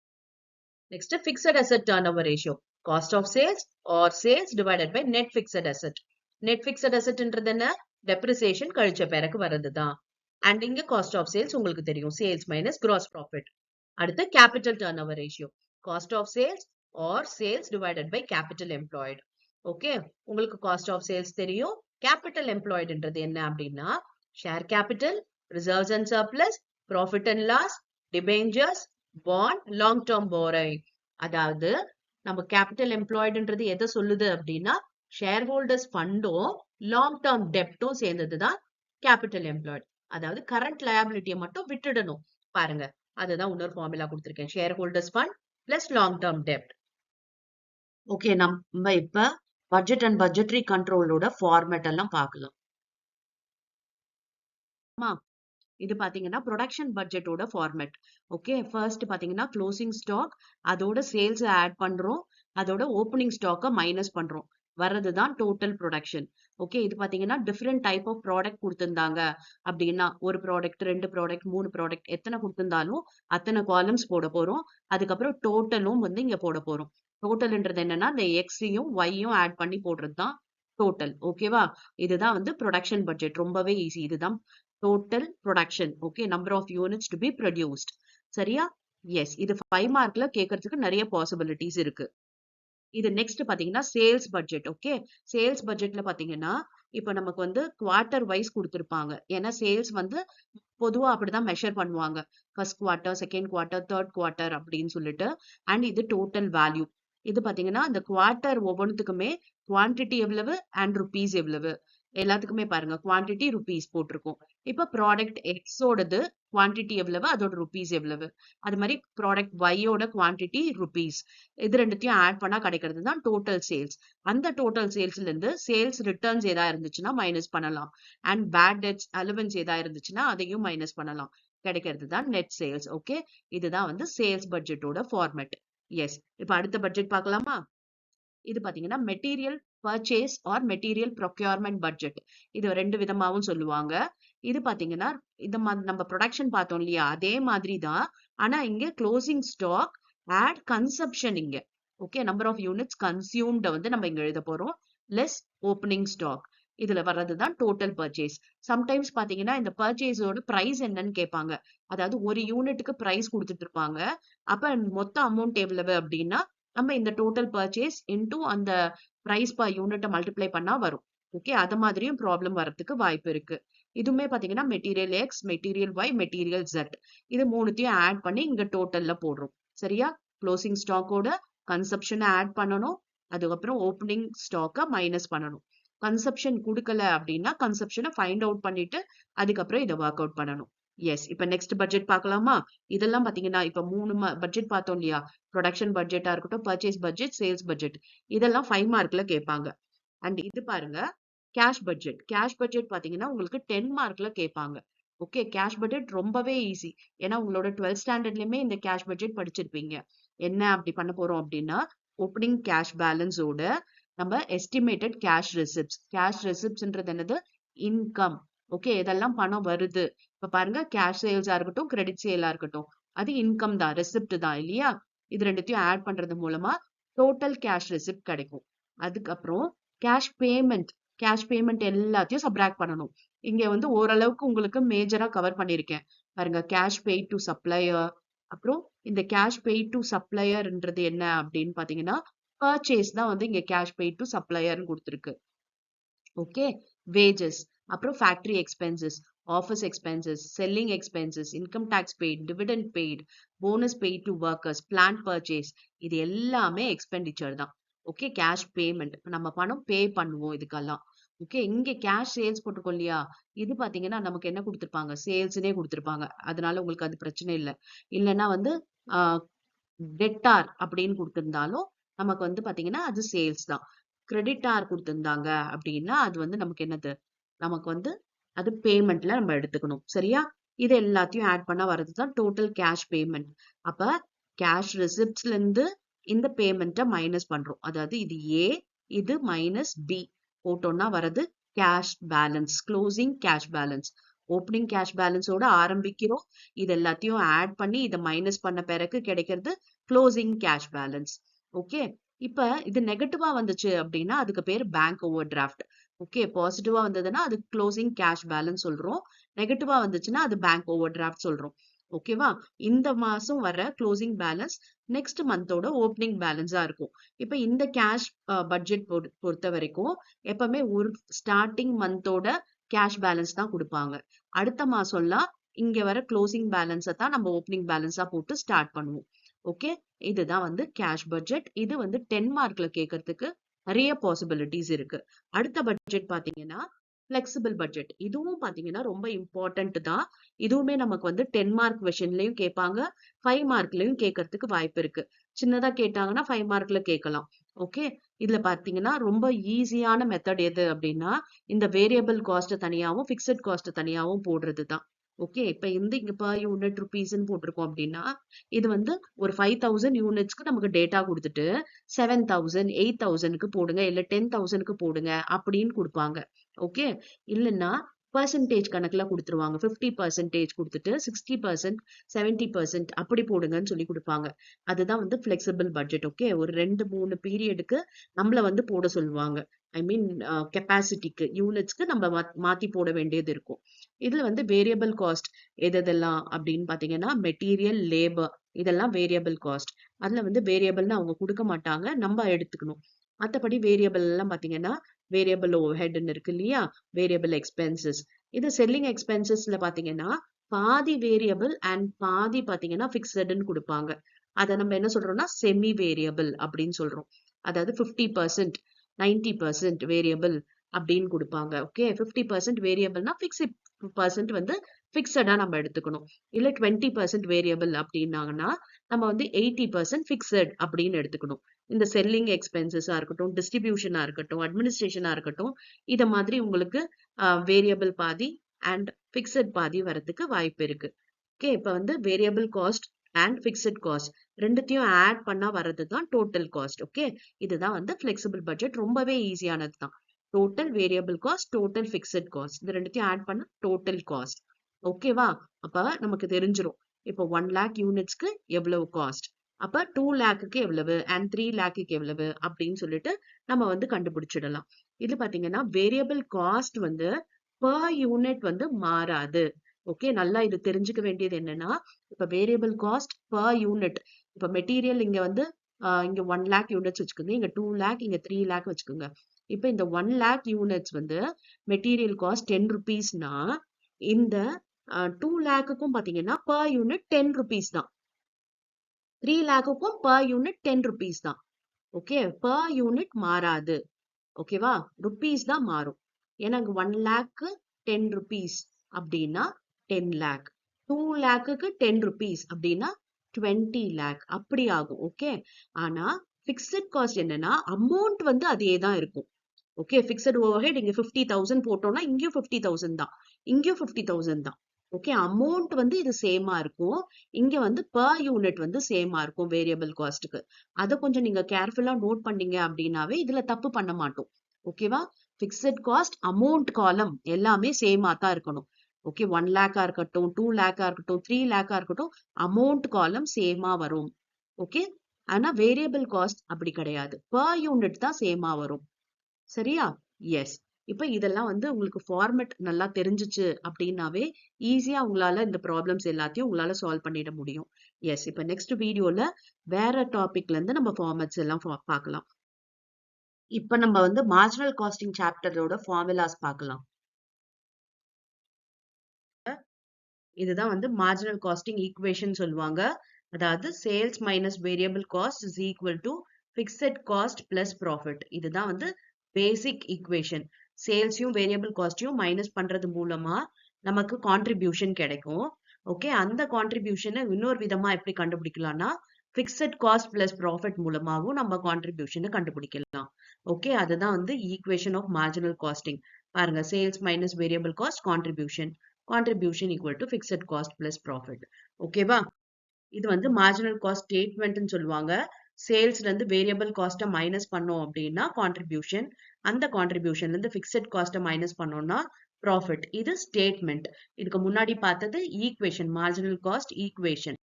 Next fixed asset turnover ratio. Cost of sales or sales divided by net fixed asset. Net fixed அசெட்ன்றது என்ன? Depreciation கழிச்ச பிறகு வரதுதான். And இங்க காஸ்ட் ஆஃப் சேல்ஸ் உங்களுக்கு தெரியும். Sales minus gross profit. அடுத்து capital turnover ratio. Cost of sales or sales divided by capital employed. Okay, உங்களுக்கு காஸ்ட் ஆஃப் சேல்ஸ் தெரியும். கேபிட்டல் எம்ப்ளாய்டுன்றது என்ன அப்படின்னா share capital, reserves and surplus, profit and loss, debentures, bond, long term borrowing. அதாவது நம்ம capital எம்ப்ளாய்டுன்றது எதை சொல்லுது அப்படின்னா ஷேர் ஹோல்டர்ஸ் ஃபண்டும் லாங் டேர்ம் டெப்டும் சேர்ந்ததுதான் கேபிட்டல் எம்ப்ளாய்டு. அதாவது கரண்ட் லயபிலிட்டியை மட்டும் விட்டுடணும். பாருங்க, அதுதான் இன்னொரு ஃபார்முலா கொடுத்திருக்கேன். Shareholders fund plus long term டெப்ட். ஓகே, நம்ம இப்ப பட்ஜெட் அண்ட் பட்ஜெட்டரி கண்ட்ரோலோட ஃபார்மேட் எல்லாம் பார்க்கலாம். இது பாத்தீங்கன்னா ப்ரொடக்ஷன் பட்ஜெட்டோட ஃபார்மேட். ஓகே, ஃபர்ஸ்ட் பாத்தீங்கன்னா க்ளோசிங் ஸ்டாக், அதோட சேல்ஸ் ஆட் பண்றோம், அதோட ஓப்பனிங் ஸ்டாக்கை மைனஸ் பண்றோம். வர்றதுதான் டோட்டல் ப்ரொடக்ஷன். ஓகே, இது பாத்தீங்கன்னா டிஃப்ரெண்ட் டைப் ஆஃப் ப்ராடக்ட் கொடுத்திருந்தாங்க அப்படின்னா ஒரு ப்ராடக்ட், 2 ப்ராடக்ட், 3 ப்ராடக்ட் எத்தனை கொடுத்திருந்தாலும் அத்தனை காலம்ஸ் போட போறோம். அதுக்கப்புறம் டோட்டலும் வந்து இங்க போட போறோம். டோட்டல்ன்றது என்னன்னா இந்த எக்ஸையும் ஒய்யும் ஆட் பண்ணி போடுறது தான் டோட்டல். ஓகேவா? இதுதான் வந்து ப்ரொடக்ஷன் பட்ஜெட். ரொம்பவே ஈஸி. இதுதான் total production. Okay, number of units to be produced. சரியா? எஸ், இது 5 மார்க்ல கேட்கறதுக்கு நிறைய பாசிபிலிட்டிஸ் இருக்கு. இது நெக்ஸ்ட் பாத்தீங்கன்னா சேல்ஸ் பட்ஜெட். ஓகே, சேல்ஸ் பட்ஜெட்ல பாத்தீங்கன்னா இப்ப நமக்கு வந்து குவார்டர் வைஸ் கொடுத்திருப்பாங்க. ஏன்னா சேல்ஸ் வந்து பொதுவா அப்படிதான் மெஷர் பண்ணுவாங்க. First quarter, second quarter, third quarter அப்படின்னு சொல்லிட்டு. அண்ட் இது டோட்டல் வேல்யூ. இது பாத்தீங்கன்னா இந்த குவார்டர் ஒவ்வொன்றுத்துக்குமே குவான்டிட்டி எவ்வளவு அண்ட் ருபீஸ் எவ்வளவு எல்லாத்துக்குமே பாருங்க குவான்டிட்டி ருபீஸ் போட்டிருக்கோம். இப்ப ப்ராடக்ட் எக்ஸோடது குவான்டிட்டி எவ்வளவு, அதோட ருபீஸ் எவ்வளவு. அது மாதிரி ப்ராடக்ட் ஒய்யோட குவான்டிட்டி ருபீஸ். இது ரெண்டுத்தையும் ஆட் பண்ணா கிடைக்கிறது தான் டோட்டல் சேல்ஸ். அந்த டோட்டல் சேல்ஸ்ல இருந்து சேல்ஸ் ரிட்டர்ன்ஸ் ஏதா இருந்துச்சுன்னா மைனஸ் பண்ணலாம். அண்ட் பேட் டெட்ஸ் அலவன்ஸ் ஏதா இருந்துச்சுன்னா அதையும் மைனஸ் பண்ணலாம். கிடைக்கிறது தான் நெட் சேல்ஸ். ஓகே, இதுதான் வந்து சேல்ஸ் பட்ஜெட்டோட ஃபார்மேட். எஸ், இப்ப அடுத்த பட்ஜெட் பார்க்கலாமா? இது பாத்தீங்கன்னா material purchase or material procurement budget. இது 2 விதமாவும் சொல்லுவாங்க. இது பாத்தீங்கன்னா இந்த நம்ம ப்ரொடக்ஷன் பார்த்தோம் இல்லையா, அதே மாதிரி தான். ஆனா இங்க க்ளோசிங் ஸ்டாக் ஆட் கன்சப்ஷன் இங்க. ஓகே, நம்பர் ஆஃப் யூனிட்ஸ் கன்சியூம்ட வந்து நம்ம இங்க எழுத போறோம். Less opening stock. இதுல வர்றதுதான் டோட்டல் பர்ச்சேஸ். சம்டைம்ஸ் பாத்தீங்கன்னா இந்த பர்ச்சேஸோட பிரைஸ் என்னன்னு கேட்பாங்க. அதாவது ஒரு யூனிட்டுக்கு பிரைஸ் கொடுத்துட்டு இருப்பாங்க. அப்ப மொத்த அமௌண்ட் எவ்வளவு அப்படின்னா நம்ம இந்த டோட்டல் பர்ச்சேஸ் இன்டூ அந்த பிரைஸ் பர் யூனிட்டை மல்டிப்ளை பண்ணா வரும். ஓகே, அது மாதிரியும் ப்ராப்ளம் வரதுக்கு வாய்ப்பு இருக்கு. இதுவுமே பாத்தீங்கன்னா material X, material Y, material Z இது மூணுத்தையும் ஆட் பண்ணி இங்க டோட்டல்ல போடுறோம். சரியா? க்ளோசிங் ஸ்டாக்கோட கன்சப்ஷனை ஆட் பண்ணணும். அதுக்கப்புறம் ஓப்பனிங் ஸ்டாக்கை மைனஸ் பண்ணணும். கன்சப்ஷன் கொடுக்கல அப்படின்னா கன்சப்ஷனை ஃபைண்ட் அவுட் பண்ணிட்டு அதுக்கப்புறம் இதை ஒர்க் அவுட் பண்ணணும். எஸ், இப்ப நெக்ஸ்ட் பட்ஜெட் பார்க்கலாமா? இதெல்லாம் பாத்தீங்கன்னா இப்ப 3 பட்ஜெட் பார்த்தோம் இல்லையா? ப்ரொடக்ஷன் பட்ஜெட்டா இருக்கட்டும், பர்ச்சேஸ் பட்ஜெட், சேல்ஸ் பட்ஜெட், இதெல்லாம் 5 மார்க்ல கேட்பாங்க. அண்ட் இது பாருங்க, கேஷ் பட்ஜெட். கேஷ் பட்ஜெட் பாத்தீங்கன்னா உங்களுக்கு 10 மார்க்ல கேட்பாங்க. ஓகே, கேஷ் பட்ஜெட் ரொம்பவே ஈஸி. ஏன்னா உங்களோட 12th ஸ்டாண்டர்ட்லயுமே இந்த கேஷ் பட்ஜெட் படிச்சிருப்பீங்க. என்ன அப்படி பண்ண போறோம் அப்படின்னா, ஓப்பனிங் கேஷ் பேலன்ஸோட நம்ம எஸ்டிமேட்டட் கேஷ் ரெசிப்ட்ஸ். கேஷ் ரெசிப்ட்ஸ்ன்றது என்னது? இன்கம். ஓகே, இதெல்லாம் பணம் வருது. இப்ப பாருங்க, கேஷ் சேல்ஸா இருக்கட்டும், கிரெடிட் சேலா இருக்கட்டும், அது இன்கம் தான், ரெசிப்ட் தான் இல்லையா? இது ரெண்டுத்தையும் ஆட் பண்றது மூலமா டோட்டல் கேஷ் ரெசிப்ட் கிடைக்கும். அதுக்கப்புறம் கேஷ் பேமெண்ட். கேஷ் பேமெண்ட் எல்லாத்தையும் சப்ராக்ட் பண்ணணும். இங்க வந்து ஓரளவுக்கு உங்களுக்கு மேஜரா கவர் பண்ணிருக்கேன். பாருங்க, கேஷ் பெய்ட் டு சப்ளையர். அப்புறம் இந்த கேஷ் பெய்ட் டு சப்ளையர்ன்றது என்ன அப்படின்னு பாத்தீங்கன்னா, பர்ச்சேஸ் தான் வந்து இங்க கேஷ் பெய்ட் டு சப்ளையர்னு கொடுத்துருக்கு. ஓகே, வேஜஸ், அப்புறம் factory expenses, office expenses, selling expenses, income tax paid, dividend paid, bonus paid to workers, plant purchase, இது எல்லாமே எக்ஸ்பெண்டிச்சர் தான். ஓகே, கேஷ் பேமெண்ட், நம்ம பணம் பே பண்ணுவோம் இதுக்கெல்லாம். ஓகே, இங்க கேஷ் சேல்ஸ் போட்டிருக்கோம் இல்லையா? இது பாத்தீங்கன்னா நமக்கு என்ன கொடுத்திருப்பாங்க? சேல்ஸ்னே கொடுத்திருப்பாங்க. அதனால உங்களுக்கு அது பிரச்சனை இல்லை. இல்லைன்னா வந்து டெட்டார் அப்படின்னு கொடுத்திருந்தாலும் நமக்கு வந்து பாத்தீங்கன்னா அது சேல்ஸ் தான். கிரெடிட்டார் கொடுத்திருந்தாங்க அப்படின்னா அது வந்து நமக்கு என்னது? நமக்கு வந்து அது பேமெண்ட்ல நம்ம எடுத்துக்கணும். சரியா? இது எல்லாத்தையும் ஆட் பண்ணா வர்றதுதான் டோட்டல் கேஷ் பேமெண்ட். அப்ப கேஷ் ரிசிப்ட்ஸ்ல இருந்து இந்த பேமெண்ட்டை மைனஸ் பண்றோம். அதாவது இது ஏ, இது மைனஸ் பி போட்டோம்னா வர்றது cash balance, closing cash balance. Opening cash பேலன்ஸோட ஆரம்பிக்கிறோம். இது எல்லாத்தையும் ஆட் பண்ணி இதை மைனஸ் பண்ண பிறகு கிடைக்கிறது க்ளோசிங் கேஷ் பேலன்ஸ். ஓகே, இப்ப இது நெகட்டிவா வந்துச்சு அப்படின்னா அதுக்கு பேர் பேங்க் ஓவர் டிராஃப்ட். ஓகே, பாசிட்டிவா வந்ததுன்னா அது க்ளோசிங் கேஷ் பேலன்ஸ் சொல்றோம். நெகட்டிவா வந்துச்சுன்னா அது பேங்க் ஓவர் டிராஃப்ட் சொல்றோம். ஓகேவா? இந்த மாசம் வர க்ளோசிங் பேலன்ஸ் நெக்ஸ்ட் மந்தோட ஓப்பனிங் பேலன்ஸா இருக்கும். இப்ப இந்த கேஷ் பட்ஜெட் பொறுத்த வரைக்கும் எப்பவுமே ஒரு ஸ்டார்டிங் மந்தோட கேஷ் பேலன்ஸ் தான் கொடுப்பாங்க. அடுத்த மாசம்லாம் இங்க வர க்ளோசிங் பேலன்ஸை தான் நம்ம ஓப்பனிங் பேலன்ஸா போட்டு ஸ்டார்ட் பண்ணுவோம். ஓகே, இதுதான் வந்து கேஷ் பட்ஜெட். இது வந்து 10 மார்க்ல கேட்கறதுக்கு நிறைய பாசிபிலிட்டிஸ் இருக்கு. அடுத்த பட்ஜெட் பாத்தீங்கன்னா பிளெக்சிபிள் பட்ஜெட். இதுவும் பாத்தீங்கன்னா ரொம்ப இம்பார்ட்டன்ட் தான். இதுவுமே நமக்கு வந்து 10 மார்க் கொஸ்டின்லயும் கேட்பாங்க, 5 மார்க்லயும் கேட்கறதுக்கு வாய்ப்பு இருக்கு. சின்னதா கேட்டாங்கன்னா 5 மார்க்ல கேட்கலாம். ஓகே, இதுல பாத்தீங்கன்னா ரொம்ப ஈஸியான மெத்தட் எது அப்படின்னா இந்த வேரியபிள் காஸ்ட் தனியாவும் பிக்சட் காஸ்ட் தனியாவும் போடுறது தான். ஓகே, இப்ப இங்க per யூனிட் ருபீஸ்ன்னு போட்டிருக்கோம் அப்படின்னா இது வந்து ஒரு 5000 யூனிட்ஸ்க்கு நமக்கு டேட்டா கொடுத்துட்டு 7000 8000க்கு போடுங்க, இல்ல 10,000க்கு போடுங்க அப்படின்னு கொடுப்பாங்க. ஓகே, இல்லைன்னா பர்சன்டேஜ் கணக்குல கொடுத்துருவாங்க. 50% கொடுத்துட்டு 60%, 70% அப்படி போடுங்கன்னு சொல்லி கொடுப்பாங்க. அதுதான் வந்து பிளெக்சிபிள் பட்ஜெட். ஓகே, ஒரு 2-3 பீரியடுக்கு நம்மள வந்து போட சொல்லுவாங்க. ஐ மீன் கெப்பாசிட்டிக்கு, யூனிட்ஸ்க்கு நம்ம மாத்தி போட வேண்டியது இருக்கும். இதுல வந்து வேரியபிள் காஸ்ட் எதெல்லாம் அப்படின்னு பாத்தீங்கன்னா மெட்டீரியல், லேபர், இதெல்லாம் வேரியபிள் காஸ்ட். அதுல வந்து வேரியபிள்னு அவங்க கொடுக்க மாட்டாங்க, நம்ம எடுத்துக்கணும். மத்தபடி வேரியபிள் எல்லாம் பாத்தீங்கன்னா வேரியபிள் ஓவர்ஹெட்னு இருக்கு இல்லையா? Variable expenses. இது செல்லிங் எக்ஸ்பென்சஸ்ல பாத்தீங்கன்னா பாதி வேரியபிள் அண்ட் பாதி பாத்தீங்கன்னா பிக்சட்னு கொடுப்பாங்க. அதை நம்ம என்ன சொல்றோம்னா செமி வேரியபிள் அப்படின்னு சொல்றோம். அதாவது 50%, 90% வேரியபிள் அப்படின்னு கொடுப்பாங்க. ஓகே, 50% வேரியபிள்னா 50% வந்து பிக்சடா நம்ம எடுத்துக்கணும். இல்ல 20% வேரியபிள் அப்படின்னாங்கன்னா நம்ம வந்து 80% பிக்சட் அப்படின்னு எடுத்துக்கணும். இந்த செல்லிங் எக்ஸ்பென்சஸா இருக்கட்டும், டிஸ்ட்ரிபியூஷனா இருக்கட்டும், அட்மினிஸ்ட்ரேஷனா இருக்கட்டும், இத மாதிரி உங்களுக்கு வேரியபிள் பாதி அண்ட் பிக்சட் பாதி வரதுக்கு வாய்ப்பு இருக்கு. ஓகே, இப்ப வந்து variable cost and fixed cost ரெண்டுத்தையும் ஆட் பண்ணா வர்றது தான் டோட்டல் காஸ்ட். ஓகே, இதுதான் வந்து பிளெக்சிபிள் பட்ஜெட். ரொம்பவே ஈஸியானது தான். Total variable cost, total fixed cost, இது ரெண்டுத்தையும் ஆட் பண்ண டோட்டல் காஸ்ட். ஓகேவா? அப்ப நமக்கு தெரிஞ்சிரும். இப்போ 1 lakh யூனிட்ஸ்க்கு எவ்வளவு காஸ்ட், அப்ப 2 lakhக்கு எவ்வளவு அண்ட் 3 lakhக்கு எவ்வளவு அப்படின்னு சொல்லிட்டு நம்ம வந்து கண்டுபிடிச்சிடலாம். இது பாத்தீங்கன்னா வேரியபிள் காஸ்ட் வந்து per யூனிட் வந்து மாறாது. ஓகே, நல்லா இது தெரிஞ்சுக்க வேண்டியது என்னன்னா இப்ப வேரியபிள் காஸ்ட் per யூனிட். இப்ப மெட்டீரியல் இங்க வந்து இங்க 1 lakh யூனிட்ஸ் வச்சுக்கோங்க, இங்க 2 lakh, இங்க 3 lakh வச்சுக்கோங்க. இப்ப இந்த 1 lakh யூனிட்ஸ் வந்து மெட்டீரியல் காஸ்ட் 10 rupeesனா இந்த 2 lakhக்கும் பாத்தீங்கன்னா per யூனிட் 10 rupees தான். 3 lakhக்கும் per யூனிட் 10 rupees தான். ஓகே, per யூனிட் மாறாது. ஓகேவா, ருபீஸ் தான் மாறும். ஏன்னா 1 லேக்கு 10 ருபீஸ் அப்படின்னா 10 லேக், 2 லேக்குக்கு 10 ருபீஸ் அப்படின்னா 20 லேக் அப்படி ஆகும். ஓகே, ஆனா பிக்சட் காஸ்ட் என்னன்னா அமௌண்ட் வந்து அதே தான் இருக்கும். ஓகே, பிக்சட் ஓவர்ஹெட் இங்க 50,000 போட்டோம்னா இங்கேயும் 50,000 தான், இங்கேயும் 50,000 தான். ஓகே, அமௌண்ட் வந்து இது சேமா இருக்கும். இங்க வந்து per யூனிட் வந்து சேமா இருக்கும் வேரியபிள் காஸ்ட்டுக்கு. அதை கொஞ்சம் நீங்க கேர்ஃபுல்லா நோட் பண்ணீங்க அப்படின்னாவே இதுல தப்பு பண்ண மாட்டோம். ஓகேவா, பிக்சட் காஸ்ட் அமௌண்ட் காலம் எல்லாமே சேமா தான் இருக்கணும். ஓகே, 1 லேக்கா இருக்கட்டும், 2 லேக்கா இருக்கட்டும், 3 லேக்கா இருக்கட்டும், அமௌண்ட் காலம் சேமா வரும். ஓகே, ஆனா வேரியபிள் காஸ்ட் அப்படி கிடையாது, per யூனிட் தான் சேமா வரும். சரியா? எஸ். இப்ப இதெல்லாம் வந்து உங்களுக்கு ஃபார்மேட் நல்லா தெரிஞ்சுச்சு அப்படின்னாவே ஈஸியா உங்களால இந்த ப்ராப்ளம்ஸ் எல்லாத்தையும் உங்களால சால்வ் பண்ணிட முடியும். எஸ். இப்ப நெக்ஸ்ட் வீடியோல வேற டாபிக்ல இருந்து நம்ம ஃபார்மேட்ஸ் எல்லாம் பார்க்கலாம். இப்ப நம்ம வந்து மார்ஜினல் காஸ்டிங் சாப்டரோட ஃபார்முலாஸ் பார்க்கலாம். இதுதான் வந்து மார்ஜினல் காஸ்டிங் ஈக்குவேஷன் சொல்லுவாங்க. அதாவது sales minus variable cost is equal to fixed cost plus profit. இதுதான் வந்து பேசிக் ஈக்குவேஷன். சேல்ஸையும் வேரியபிள் காஸ்டையும் மைனஸ் பண்றது மூலமா நமக்கு கான்ட்ரிபியூஷன் கிடைக்கும். ஓகே, அந்த கான்ட்ரிபியூஷனை இன்னொரு விதமா எப்படி கண்டுபிடிக்கலாம்னா பிக்சட் காஸ்ட் பிளஸ் ப்ராஃபிட் மூலமாவும் நம்ம கான்ட்ரிபியூஷனை கண்டுபிடிக்கலாம். ஓகே, அதுதான் வந்து ஈக்குவேஷன் ஆஃப் மார்ஜினல் காஸ்டிங். பாருங்க, sales minus variable cost contribution, contribution equal to fixed cost plus profit. ஓகேவா, இது வந்து மார்ஜினல் காஸ்ட் ஸ்டேட்மெண்ட்னு சொல்லுவாங்க. சேல்ஸ்ல இருந்து வேரியபிள் காஸ்ட்டை மைனஸ் பண்ணோம் அப்படின்னா கான்ட்ரிபியூஷன், அந்த கான்ட்ரிபியூஷன்ல இருந்து பிக்சட் காஸ்ட்டை மைனஸ் பண்ணோம்னா ப்ராஃபிட். இது ஸ்டேட்மெண்ட். இதுக்கு முன்னாடி பார்த்தது ஈக்குவேஷன், மார்ஜினல் காஸ்ட் ஈக்குவேஷன்.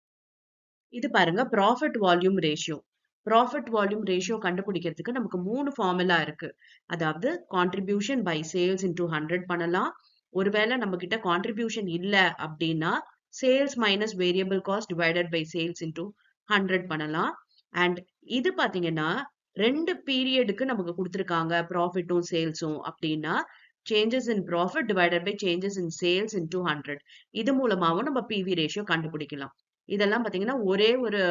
இது பாருங்க profit volume ratio. Profit volume ratio கண்டுபிடிக்கிறதுக்கு நமக்கு 3 ஃபார்முலா இருக்கு. அதாவது கான்ட்ரிபியூஷன் பை சேல்ஸ் இன்டூ 100 பண்ணலாம். ஒருவேளை நம்ம கிட்ட கான்ட்ரிபியூஷன் இல்ல அப்படின்னா sales minus variable cost divided by sales into 100 பண்ணலாம். அண்ட் இது பாத்தீங்கன்னா 2 பீரியடுக்கு நமக்கு கொடுத்துருக்காங்க ப்ராஃபிட்டும் சேல்ஸும் அப்படின்னா changes in profit divided by changes in sales into 100. இது மூலமாவும் நம்ம பிவி ரேஷியோ கண்டுபிடிக்கலாம். இதெல்லாம் பாத்தீங்கன்னா ஒரே ஒரு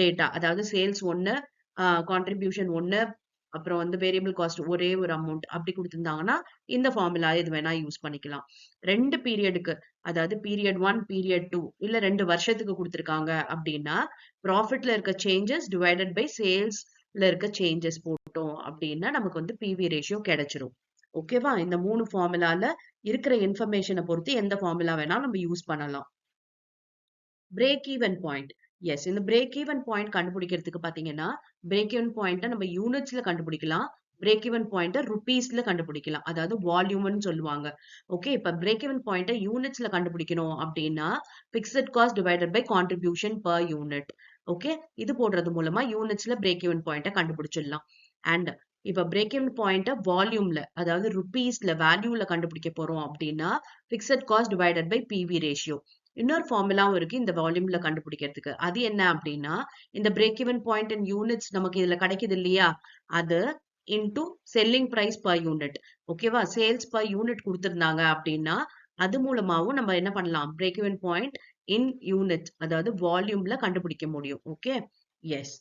டேட்டா, அதாவது சேல்ஸ் 1, கான்ட்ரிபியூஷன் 1, அப்புறம் வந்து வேரியபிள் காஸ்ட் ஒரே ஒரு அமௌண்ட் அப்படி கொடுத்திருந்தாங்கன்னா இந்த ஃபார்முலா இது வேணா யூஸ் பண்ணிக்கலாம். 2 பீரியடுக்கு, அதாவது பீரியட் 1, பீரியட் 2 இல்ல 2 வருஷத்துக்கு கொடுத்திருக்காங்க அப்படின்னா ப்ராஃபிட்ல இருக்க சேஞ்சஸ் டிவைடட் பை சேல்ஸ்ல இருக்க சேஞ்சஸ் போட்டோம் அப்படின்னா நமக்கு வந்து பிவி ரேஷியோ கிடைச்சிரும். ஓகேவா, இந்த 3 ஃபார்முலால இருக்கிற இன்ஃபர்மேஷனை பொறுத்து எந்த ஃபார்முலா வேணா நம்ம யூஸ் பண்ணலாம். Break even point. எஸ், இந்த பிரேக் ஈவன் பாயிண்ட் கண்டுபிடிக்கிறதுக்கு பாத்தீங்கன்னா பிரேக் ஈவன் பாயிண்ட்டை நம்ம யூனிட்ஸ்ல கண்டுபிடிக்கலாம், பிரேக் ஈவன் பாயிண்ட்டை ருபீஸ்ல கண்டுபிடிக்கலாம், அதாவது வால்யூம்னு சொல்லுவாங்க. ஓகே, இப்ப பிரேக் ஈவன் பாயிண்ட்டை யூனிட்ஸ்ல கண்டுபிடிக்கணும் அப்படின்னா fixed cost divided by contribution per unit. Okay, இது போடுறது மூலமா யூனிட்ஸ்ல பிரேக் ஈவன் பாயிண்ட்டை கண்டுபிடிச்சிடலாம். அண்ட் இப்ப பிரேக் ஈவன் பாயிண்ட்டை வால்யூம்ல, அதாவது ருபீஸ்ல வேல்யூல கண்டுபிடிக்க போறோம் அப்படின்னா fixed cost divided by PV ratio. இன்னொரு ஃபார்முலாவும் இருக்கு இந்த வால்யூம்ல கண்டுபிடிக்கிறதுக்கு. அது என்ன அப்படின்னா இந்த break even point in units நமக்கு இதுல கிடைக்குது இல்லையா, அது into selling price per unit. ஓகேவா, சேல்ஸ் பர் யூனிட் கொடுத்திருந்தாங்க அப்படின்னா அது மூலமாவும் நம்ம என்ன பண்ணலாம், break even point in unit, அதாவது வால்யூம்ல கண்டுபிடிக்க முடியும். Okay, yes.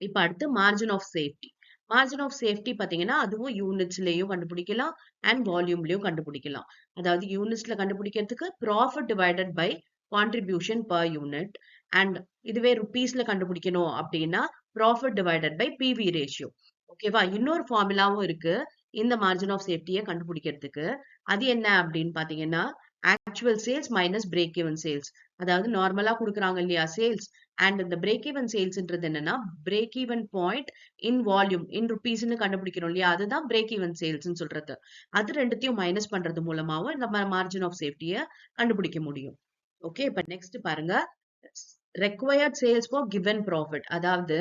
இப்ப அடுத்து margin of safety. Margin of safety பாத்தீங்கன்னா அதுவும் யூனிட்ஸ்லயும் கண்டுபிடிக்கலாம் அண்ட் வால்யூம்லயும் கண்டுபிடிக்கலாம். அதாவது யூனிட்ஸ்ல கண்டுபிடிக்கிறதுக்கு profit divided by contribution per unit, and இதுவே ருபீஸ்ல கண்டுபிடிக்கணும் அப்படின்னா profit divided by PV ratio. ஓகேவா, இன்னொரு ஃபார்முலாவும் இருக்கு இந்த மார்ஜின் ஆஃப் சேஃப்டியை கண்டுபிடிக்கிறதுக்கு. அது என்ன அப்படின்னு பாத்தீங்கன்னா actual sales minus break even sales. அதாவது நார்மலா கொடுக்குறாங்க இல்லையா சேல்ஸ், அண்ட் இந்த பிரேக் ஈவன் சேல்ஸ்ன்றது என்னன்னா break even point in volume in ருபீஸ்னு கண்டுபிடிக்கிறோம் இல்லையா, அதுதான் பிரேக் ஈவன் சேல்ஸ்னு சொல்றது. அது ரெண்டுத்தையும் மைனஸ் பண்றது மூலமாவும் நம்ம மார்ஜின் ஆஃப் சேஃப்டியை கண்டுபிடிக்க முடியும். ஓகே, இப்ப நெக்ஸ்ட் பாருங்க required sales for given profit. அதாவது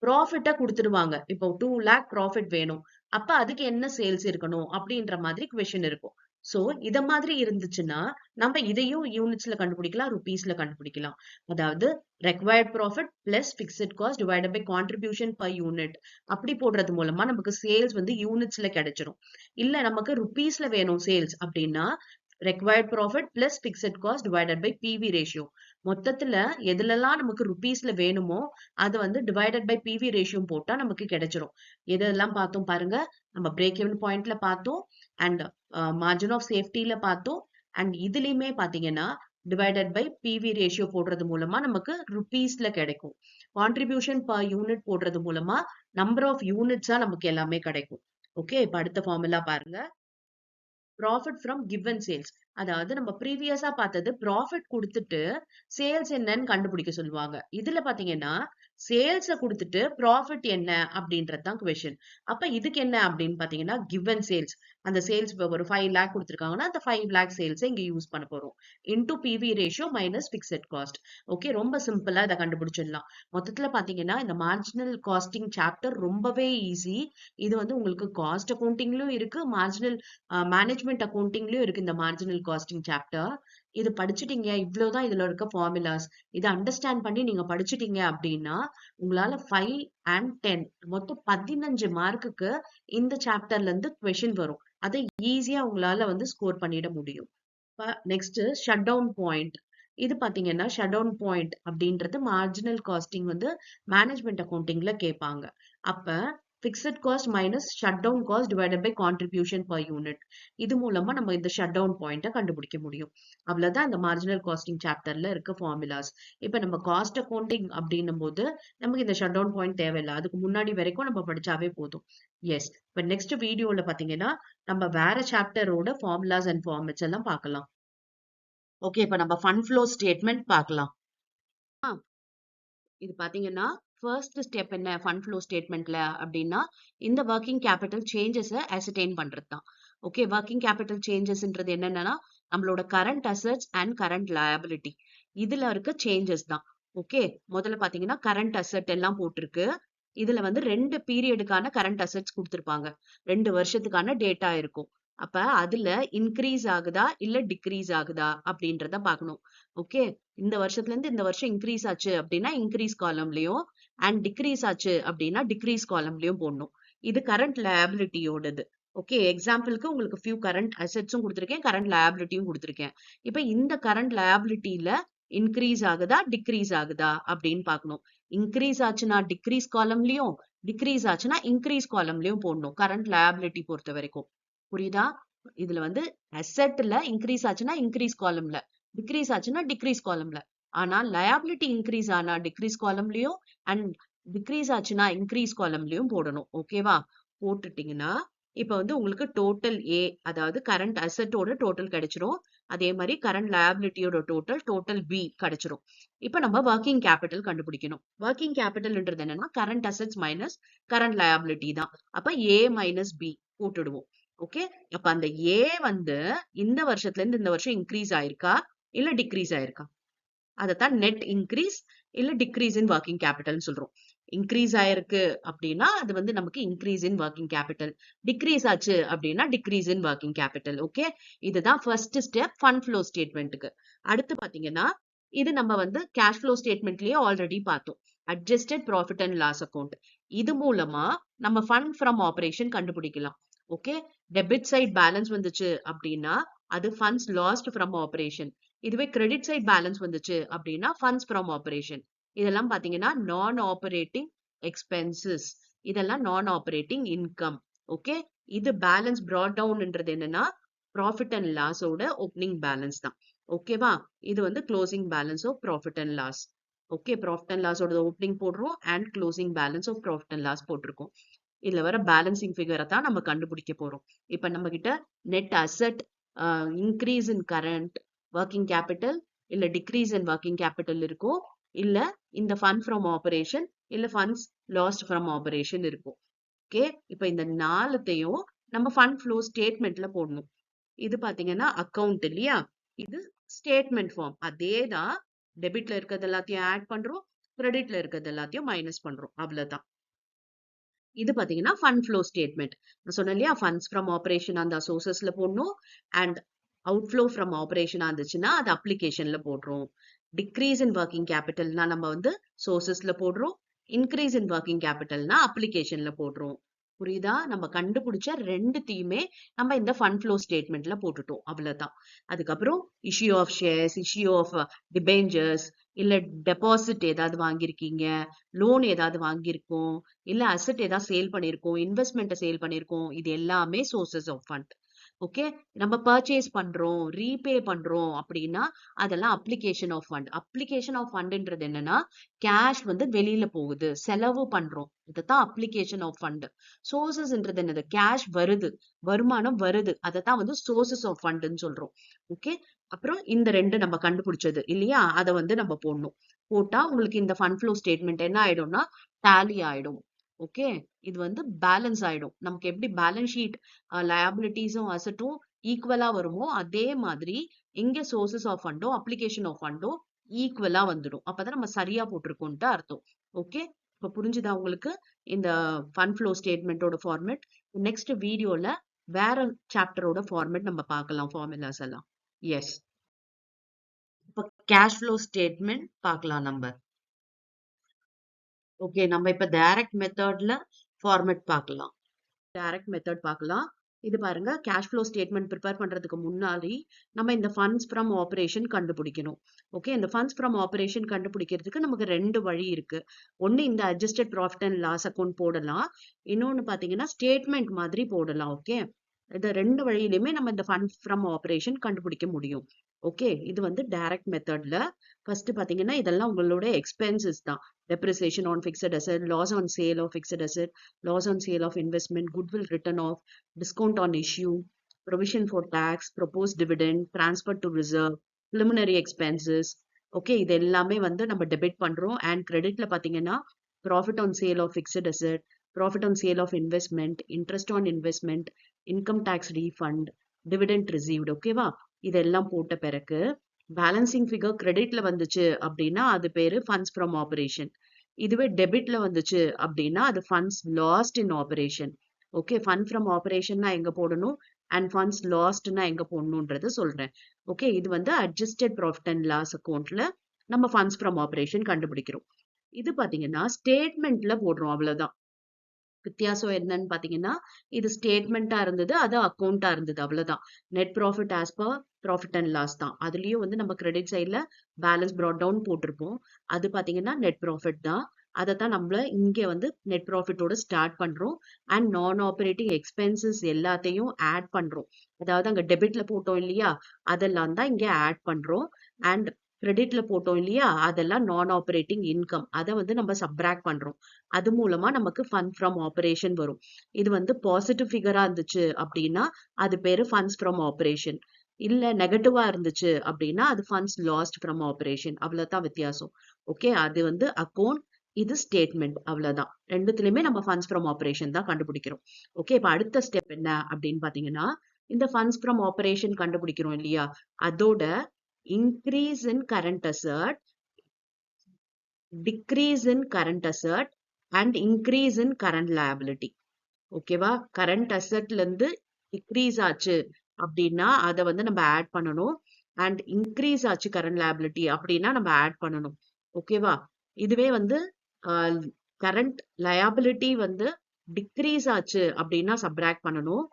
ப்ராஃபிட்டை கொடுத்துருவாங்க, இப்போ 2 லேக் ப்ராஃபிட் வேணும், அப்ப அதுக்கு என்ன சேல்ஸ் இருக்கணும் அப்படின்ற மாதிரி கொஸ்டின் இருக்கும். சோ இத மாதிரி இருந்துச்சுன்னா நம்ம இதையும் யூனிட்ஸ்ல கண்டுபிடிக்கலாம், ருபீஸ்ல கண்டுபிடிக்கலாம். அதாவது required profit plus fixed cost divided by contribution per unit அப்படி போடுறது மூலமா நமக்கு சேல்ஸ் வந்து யூனிட்ஸ்ல கிடைச்சிடும். இல்ல நமக்கு ருபீஸ்ல வேணும் சேல்ஸ் அப்படின்னா required profit plus fixed cost divided by PV ratio. மொத்தத்துல எதுலெல்லாம் நமக்கு ருபீஸ்ல வேணுமோ அது வந்து டிவைடட் பை பிவி ரேஷியோ போட்டா நமக்கு கிடைச்சிரும். எதெல்லாம் பார்த்தோம் பாருங்க, நம்ம பிரேக் ஈவன் பாயிண்ட்ல பார்த்தோம், அண்ட் மார்ஜின் ஆஃப் சேஃப்டில பார்த்தோம், அண்ட் இதுலயுமே பாத்தீங்கன்னா டிவைடட் பை பிவி ரேஷியோ போடுறது மூலமா நமக்கு ருபீஸ்ல கிடைக்கும். கான்ட்ரிபியூஷன் பர் யூனிட் போடுறது மூலமா நம்பர் ஆஃப் யூனிட்ஸா நமக்கு எல்லாமே கிடைக்கும். ஓகே, இப்ப அடுத்த ஃபார்முலா பாருங்க. Profit from given sales. அதாவது நம்ம ப்ரீவியஸா பார்த்தது ப்ராஃபிட் கொடுத்துட்டு சேல்ஸ் என்னன்னு கண்டுபிடிக்க சொல்லுவாங்க. இதுல பாத்தீங்கன்னா சேல்ஸ கொடுத்துட்டு ப்ராஃபிட் என்ன அப்படின்றது தான் கொஸ்டின். அப்ப இதுக்கு என்ன அப்படின்னு பாத்தீங்கன்னா கிவன் சேல்ஸ். அந்த சேல்ஸ் ஒரு 5 லேக் கொடுத்துருக்காங்கன்னா அந்த 5 லேக் சேல்ஸை இங்க யூஸ் பண்ண போறோம். Into PV ratio minus fixed cost. Okay, ரொம்ப சிம்பிளா இதை கண்டுபிடிச்சிடலாம். மொத்தத்துல பாத்தீங்கன்னா இந்த மார்ஜினல் காஸ்டிங் சாப்டர் ரொம்பவே ஈஸி. இது வந்து உங்களுக்கு காஸ்ட் அக்கௌண்டிங்லயும் இருக்கு, மார்ஜினல் மேனேஜ்மெண்ட் அக்கௌண்டிங்லயும் இருக்கு இந்த மார்ஜினல் காஸ்டிங் சாப்டர். இது படிச்சுட்டீங்க, இவ்வளவுதான் இதுல இருக்க ஃபார்முலாஸ். இதை அண்டர்ஸ்டாண்ட் பண்ணி நீங்க படிச்சுட்டீங்க அப்படின்னா உங்களால 5 and 10 மொத்தம் 15 மார்க்குக்கு இந்த சாப்டர்ல இருந்து கொஸ்டின் வரும். அதை ஈஸியா உங்களால வந்து ஸ்கோர் பண்ணிட முடியும். Next shut down point. இது பாத்தீங்கன்னா ஷட் டவுன் பாயிண்ட் அப்படின்றது மார்ஜினல் காஸ்டிங் வந்து மேனேஜ்மெண்ட் அக்கௌண்டிங்ல கேட்பாங்க. அப்ப fixed cost minus shut down cost divided by contribution per unit. இது மூலமா நம்ம இந்த ஷட் டவுன் பாயிண்ட்டை கண்டுபிடிக்க முடியும். அவ்வளவுதான் இந்த மார்ஜினல் காஸ்டிங் சாப்டர்ல இருக்க ஃபார்முலாஸ். இப்ப நம்ம காஸ்ட் அக்கௌண்டிங் அப்படின்னும் போது நமக்கு இந்த ஷட் டவுன் பாயிண்ட் தேவையில்லை, அதுக்கு முன்னாடி வரைக்கும் நம்ம படிச்சாவே போதும். எஸ், இப்ப நெக்ஸ்ட் வீடியோல பாத்தீங்கன்னா நம்ம வேற சாப்டரோட ஃபார்முலாஸ் அண்ட் ஃபார்மேட்ஸ் எல்லாம் பார்க்கலாம். ஓகே, இப்ப நம்ம ஃபண்ட் ஃப்ளோ ஸ்டேட்மெண்ட் பார்க்கலாம். இது பாத்தீங்கன்னா ஃபர்ஸ்ட் ஸ்டெப் என்ன ஃபண்ட் ஃப்ளோ ஸ்டேட்மெண்ட்ல அப்படின்னா இந்த ஒர்க்கிங் கேபிட்டல் சேஞ்சஸை அசர்டைன் பண்றது தான். ஓகே, ஒர்க்கிங் கேபிட்டல் சேஞ்சஸ்ன்றது என்னன்னா நம்மளோட current assets and current liability இதுல இருக்க சேஞ்சஸ் தான். ஓகே, முதல்ல பாத்தீங்கன்னா கரண்ட் அசெட் எல்லாம் போட்டிருக்கு. இதுல வந்து 2 பீரியடுக்கான கரண்ட் அசெட்ஸ் கொடுத்திருப்பாங்க, 2 வருஷத்துக்கான டேட்டா இருக்கும். அப்ப அதுல இன்க்ரீஸ் ஆகுதா இல்ல டிக்ரீஸ் ஆகுதா அப்படின்றத பார்க்கணும். ஓகே, இந்த வருஷத்துல இருந்து இந்த வருஷம் இன்க்ரீஸ் ஆச்சு அப்படின்னா இன்க்ரீஸ் காலம்லயும், அண்ட் டிக்ரீஸ் ஆச்சு அப்படின்னா டிக்ரீஸ் காலம்லயும் போடணும். இது கரண்ட் லயபிலிட்டியோடது. ஓகே, எக்ஸாம்பிளுக்கு உங்களுக்கு ஃபியூ கரண்ட் அசெட்ஸும் கொடுத்துருக்கேன், கரண்ட் லயபிலிட்டியும் கொடுத்துருக்கேன். இப்ப இந்த கரண்ட் லயபிலிட்டியில இன்க்ரீஸ் ஆகுதா டிக்ரீஸ் ஆகுதா அப்படின்னு பார்க்கணும். இன்க்ரீஸ் ஆச்சுன்னா டிக்ரீஸ் காலம்லயும், டிக்ரீஸ் ஆச்சுன்னா இன்க்ரீஸ் காலம்லயும் போடணும் கரண்ட் லயபிலிட்டி பொறுத்த வரைக்கும். புரியுதா? இதுல வந்து அசெட்ல இன்க்ரீஸ் ஆச்சுன்னா இன்க்ரீஸ் காலம்ல, டிக்ரீஸ் ஆச்சுன்னா டிக்ரீஸ் காலம்ல. ஆனா லயபிலிட்டி இன்க்ரீஸ் ஆனா டிக்ரீஸ் காலம்லயும் அண்ட் டிக்ரீஸ் ஆச்சுன்னா இன்க்ரீஸ் காலம்லயும் போடணும். ஓகேவா? போட்டுட்டீங்கன்னா இப்ப வந்து உங்களுக்கு டோட்டல் ஏ, அதாவது கரண்ட் அசெட்டோட டோட்டல் கிடைச்சிரும். அதே மாதிரி கரண்ட் லயபிலிட்டியோட டோட்டல் பி கிடைச்சிரும். இப்ப நம்ம ஒர்க்கிங் கேபிட்டல் கண்டுபிடிக்கணும். ஒர்க்கிங் கேபிட்டல்ன்றது என்னன்னா current assets minus current liability தான். அப்ப ஏ மைனஸ் பி போட்டுடுவோம். ஓகே, அப்ப அந்த ஏ வந்து இந்த வருஷத்துல இருந்து இந்த வருஷம் இன்க்ரீஸ் ஆயிருக்கா இல்ல டிக்ரீஸ் ஆயிருக்கா, அதத்தான் நெட் இன்க்ரீஸ் இல்ல டிக்ரீஸ் இன் ஒர்க்கிங் கேபிட்டல் சொல்றோம். இன்க்ரீஸ் ஆயிருக்கு அப்படின்னா அது வந்து நமக்கு increase in working capital, decrease ஆச்சு அப்படின்னா decrease in working capital. Okay, இதுதான் ஃபர்ஸ்ட் ஸ்டெப் ஃபண்ட் ஃப்ளோ ஸ்டேட்மெண்ட்டுக்கு. அடுத்து பாத்தீங்கன்னா இது நம்ம வந்து கேஷ் ஃப்ளோ ஸ்டேட்மெண்ட்லயே ஆல்ரெடி பார்த்தோம், adjusted profit and loss account. இது மூலமா நம்ம ஃபண்ட் ஃப்ரம் ஆபரேஷன் கண்டுபிடிக்கலாம். ஓகே, டெபிட் சைட் பேலன்ஸ் வந்துச்சு அப்படின்னா அது ஃபண்ட்ஸ் லாஸ்ட் ஃப்ரம் ஆபரேஷன். இதுவே கிரெடிட் சைட் பேலன்ஸ் வந்துச்சு அப்படின்னா ஃபண்ட்ஸ் ஃப்ரம் ஆபரேஷன். இதெல்லாம் பாத்தீங்கன்னா நான் ஆபரேட்டிங் எக்ஸ்பென்சஸ், இதெல்லாம் நான் ஆபரேட்டிங் இன்கம். ஓகே, இது பேலன்ஸ் brought downன்றது என்னன்னா ப்ராஃபிட் அண்ட் லாஸோட ஓப்பனிங் பேலன்ஸ் தான். ஓகேவா? இது வந்து closing balance of profit and loss. Okay, profit and லாஸோட ஓப்பனிங் போடுறோம் and closing balance of profit and loss போட்டிருக்கோம். இதுல வர பேலன்சிங் ஃபிகரை தான் நம்ம கண்டுபிடிக்க போறோம். இப்ப நம்ம கிட்ட net asset increase in current working capital இல்ல டிக்ரீஸ் இன் ஒர்க்கிங் கேபிட்டல் இருக்கும், இல்ல இந்த ஃபண்ட் ஃப்ரம் ஆபரேஷன் இல்ல ஃபண்ட்ஸ் லாஸ்ட் ஃப்ரம் ஆபரேஷன் இருக்கும். ஓகே, இப்ப இந்த நாலுத்தையும் நம்ம ஃபண்ட் ஃப்ளோ ஸ்டேட்மெண்ட்ல போடணும். இது பாத்தீங்கன்னா அக்கவுண்ட் இல்லையா, இது ஸ்டேட்மெண்ட் ஃபார்ம். அதே தான் டெபிட்ல இருக்கிறது எல்லாத்தையும் ஆட் பண்றோம், கிரெடிட்ல இருக்கிறது எல்லாத்தையும் மைனஸ் பண்றோம், அவ்வளவுதான். இது பாத்தீங்கன்னா ஃபண்ட் ஃப்ளோ ஸ்டேட்மெண்ட். நான் சொன்னேன் இல்லையா, ஃபண்ட்ஸ் ஃப்ரம் ஆபரேஷன் அந்த சோர்சஸ்ல போடணும், அண்ட் அவுட்ஃப்ளோ ஃப்ரம் ஆபரேஷனா இருந்துச்சுன்னா அது அப்ளிகேஷன்ல போடுறோம். டிக்ரீஸ் இன் ஒர்க்கிங் கேபிட்டல்னா நம்ம வந்து சோர்சஸ்ல போடுறோம், இன்க்ரீஸ் இன் ஒர்க்கிங் கேபிட்டல்னா அப்ளிகேஷன்ல போடுறோம். புரியுதா? நம்ம கண்டுபிடிச்ச ரெண்டுத்தையுமே நம்ம இந்த ஃபண்ட் ஃப்ளோ ஸ்டேட்மெண்ட்ல போட்டுட்டோம். அவ்வளவுதான். அதுக்கப்புறம் issue of shares, issue of debentures, இல்ல டெபாசிட் ஏதாவது வாங்கியிருக்கீங்க, லோன் ஏதாவது வாங்கியிருக்கோம், இல்ல அசெட் ஏதாவது சேல் பண்ணியிருக்கோம், இன்வெஸ்ட்மெண்ட்டை சேல் பண்ணியிருக்கோம். இது எல்லாமே சோர்சஸ் ஆஃப் ஃபண்ட். ஓகே, நம்ம பர்ச்சேஸ் பண்றோம், ரீபே பண்றோம் அப்படின்னா அதெல்லாம் application of fund. Application of ஃபண்ட்ன்றது என்னன்னா கேஷ் வந்து வெளியில போகுது, செலவு பண்றோம், இதுதான் அப்ளிகேஷன் ஆஃப் ஃபண்ட். சோர்சஸ்ன்றது என்னது? கேஷ் வருது, வருமானம் வருது, அதைத்தான் வந்து சோர்சஸ் ஆஃப் ஃபண்ட்னு சொல்றோம். ஓகே, அப்புறம் இந்த ரெண்டு நம்ம கண்டுபிடிச்சது இல்லையா, அதை வந்து நம்ம போடணும். போட்டா உங்களுக்கு இந்த ஃபண்ட் ஃப்ளோ ஸ்டேட்மெண்ட் என்ன ஆயிடும்னா டேலி ஆயிடும். ஓகே, இது வந்து பேலன்ஸ் ஆயிடும். நமக்கு எப்படி பேலன்ஸ் ஷீட் லயபிலிட்டிஸும் அசட்டும் ஈக்குவலா வருமோ அதே மாதிரி எங்க சோர்சஸ் ஆஃப் ஃபண்டோ அப்ளிகேஷன் ஆஃப் ஃபண்டோ ஈக்குவலா வந்துடும். அப்பதான் நம்ம சரியா போட்டிருக்கோம்ட்டு அர்த்தம். ஓகே, இப்ப புரிஞ்சுதா உங்களுக்கு இந்த ஃபண்ட் ஃப்ளோ ஸ்டேட்மெண்டோட ஃபார்மேட்? நெக்ஸ்ட் வீடியோல வேற சாப்டரோட ஃபார்மேட் நம்ம பார்க்கலாம், ஃபார்முலாஸ் எல்லாம். எஸ், இப்ப கேஷ் ஃப்ளோ ஸ்டேட்மெண்ட் பார்க்கலாம் நம்ம. ஓகே, நம்ம இப்ப டைரக்ட் மெத்தட்ல ஃபார்மேட் பார்க்கலாம். டைரக்ட் மெத்தட் பார்க்கலாம். இது பாருங்க, கேஷ் ஃப்ளோ ஸ்டேட்மெண்ட் ப்ரிப்பேர் பண்றதுக்கு முன்னாடி நம்ம இந்த ஃபண்ட்ஸ் ஃப்ரம் ஆபரேஷன் கண்டுபிடிக்கணும். ஓகே, இந்த ஃபண்ட்ஸ் ஃப்ரம் ஆபரேஷன் கண்டுபிடிக்கிறதுக்கு நமக்கு ரெண்டு வழி இருக்கு. ஒன்னு இந்த adjusted profit and loss account போடலாம், இன்னொன்னு பாத்தீங்கன்னா ஸ்டேட்மெண்ட் மாதிரி போடலாம். ஓகே, இந்த ரெண்டு வழியிலுமே நம்ம இந்த ஃபண்ட்ஸ் ஃப்ரம் ஆபரேஷன் கண்டுபிடிக்க முடியும். ஓகே, இது வந்து டைரக்ட் மெத்தட்ல. ஃபர்ஸ்ட் பாத்தீங்கன்னா இதெல்லாம் உங்களோட எக்ஸ்பென்சஸ் தான். depreciation on fixed asset, loss on sale of fixed asset, loss on sale of investment, goodwill written off, discount on issue, provision for tax, proposed dividend, transfer to reserve, preliminary expenses. Okay, இது எல்லாமே வந்து நம்ம debit பண்றோம். And கிரெடிட்ல பாத்தீங்கன்னா profit on sale of fixed asset, profit on sale of investment, interest on investment, income tax refund, dividend received. ஓகேவா, இதெல்லாம் போட்ட பிறகு பேலன்சிங் ஃபிகர் கிரெடிட்ல வந்துச்சு அப்படின்னா அது பேரு ஃபண்ட்ஸ் ஃப்ரம் ஆபரேஷன். இதுவே டெபிட்ல வந்துச்சு அப்படின்னா அது funds lost in operation. Okay, fund from ஆபரேஷன்னா எங்க போடணும் அண்ட் ஃபண்ட்ஸ் லாஸ்ட்னா எங்க போடணும்ன்றது சொல்றேன். ஓகே, இது வந்து அட்ஜஸ்டட் ப்ராஃபிட் அண்ட் லாஸ் அக்கௌண்ட்ல நம்ம ஃபண்ட்ஸ் ஃப்ரம் ஆபரேஷன் கண்டுபிடிக்கிறோம். இது பாத்தீங்கன்னா ஸ்டேட்மெண்ட்ல போடுறோம், அவ்வளவுதான். வித்தியாசம் என்னன்னு பாத்தீங்கன்னா இது ஸ்டேட்மெண்டா இருந்தது, அது அக்கௌண்டா இருந்தது, அவ்வளவுதான். Net profit as per profit and loss தான். அதுலயும் வந்து நம்ம கிரெடிட் சைட்ல பேலன்ஸ் ப்ராட் டவுன் போட்டிருப்போம், அது பாத்தீங்கன்னா நெட் ப்ராஃபிட் தான். அதை தான் நம்மள இங்க வந்து நெட் ப்ராஃபிட்டோட ஸ்டார்ட் பண்றோம். அண்ட் நான் ஆபரேட்டிங் எக்ஸ்பென்சஸ் எல்லாத்தையும் ஆட் பண்றோம். அதாவது அங்க டெபிட்ல போட்டோம் இல்லையா, அதெல்லாம் தான் இங்க ஆட் பண்றோம். அண்ட் கிரெடிட்ல போட்டோம் இல்லையா, அதெல்லாம் நான் ஆபரேட்டிங் இன்கம், அதை வந்து நம்ம சப்ராக்ட் பண்றோம். அது மூலமா நமக்கு ஃபண்ட் ஃப்ரம் ஆபரேஷன் வரும். இது வந்து பாசிட்டிவ் ஃபிகரா இருந்துச்சு அப்படின்னா அது பேரு ஃபண்ட்ஸ் ஃப்ரம் ஆபரேஷன். இல்ல நெகட்டிவா இருந்துச்சு அப்படின்னா அது ஃபண்ட்ஸ் லாஸ்ட் ஃப்ரம் ஆபரேஷன். அவ்வளவுதான் வித்தியாசம். ஓகே, அது வந்து அக்கௌண்ட், இது ஸ்டேட்மெண்ட், அவ்வளவுதான். ரெண்டுத்துலயுமே நம்ம ஃபண்ட்ஸ் ஃப்ரம் ஆபரேஷன் தான் கண்டுபிடிக்கிறோம். ஓகே, இப்ப அடுத்த ஸ்டெப் என்ன அப்படின்னு பாத்தீங்கன்னா இந்த ஃபண்ட்ஸ் ஃப்ரம் ஆபரேஷன் கண்டுபிடிக்கிறோம் இல்லையா, அதோட increase in current asset, decrease in current asset and increase in current liability. ஓகேவா, கரண்ட் அசெட்ல இருந்து டிக்ரீஸ் ஆச்சு அப்படின்னா அதை வந்து நம்ம ஆட் பண்ணணும். அண்ட் இன்க்ரீஸ் ஆச்சு கரண்ட் லைபிலிட்டி அப்படின்னா நம்ம ஆட் பண்ணணும். ஓகேவா, இதுவே வந்து கரண்ட் லயபிலிட்டி வந்து டிக்ரீஸ் ஆச்சு அப்படின்னா சப்ராக்ட் பண்ணணும்.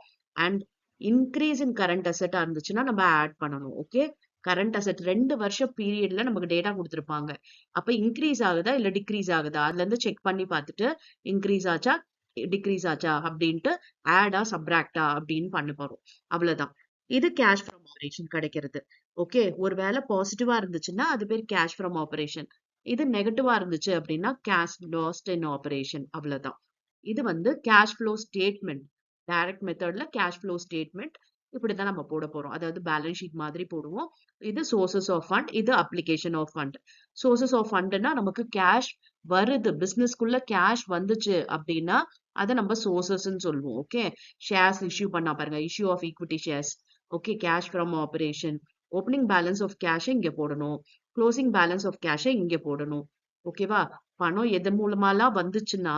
அண்ட் இன்க்ரீஸ் இன் கரண்ட் அசெட்டா இருந்துச்சுன்னா நம்ம ஆட் பண்ணணும். ஓகே, கரண்ட் அசெட் 2 வருஷம் பீரியட்ல நமக்கு டேட்டா கொடுத்துருப்பாங்க. அப்ப இன்க்ரீஸ் ஆகுதா இல்ல டிக்ரீஸ் ஆகுதா அதுல இருந்து செக் பண்ணி பார்த்துட்டு இன்க்ரீஸ் ஆச்சா டிக்ரீஸ் ஆச்சா அப்படின்ட்டு ஆடா சப்ராக்டா அப்படின்னு பண்ண போறோம், அவ்வளவுதான். இது கேஷ் ஃப்ரம் ஆபரேஷன் கிடைக்கிறது. ஓகே, ஒருவேளை பாசிட்டிவா இருந்துச்சுன்னா அது பேர் கேஷ் ஃப்ரம் ஆபரேஷன், இது நெகட்டிவா இருந்துச்சு அப்படின்னா கேஷ் லாஸ்ட் இன் ஆபரேஷன், அவ்வளவுதான். இது வந்து கேஷ் ஃப்ளோ ஸ்டேட்மெண்ட். டைரக்ட் மெத்தட்ல கேஷ் ஃப்ளோ ஸ்டேட்மெண்ட் இப்படிதான் நம்ம போட போறோம். அதாவது பேலன்ஸ் ஷீட் மாதிரி போடுவோம். இது சோர்சஸ் ஆஃப் ஃபண்ட், இது application of fund. Sources of ஃபண்ட்னா நமக்கு கேஷ் வருது, பிசினஸ்க்குள்ள கேஷ் வந்துச்சு அப்படின்னா அதை நம்ம சோர்சஸ்ன்னு சொல்லுவோம். ஓகே, ஷேர்ஸ் இஷ்யூ பண்ணா பாருங்க, issue of equity shares. Okay, cash from operation. Opening balance of கேஷை இங்க போடணும், க்ளோசிங் பேலன்ஸ் ஆஃப் கேஷை இங்க போடணும். ஓகேவா, பணம் எது மூலமாலாம் வந்துச்சுன்னா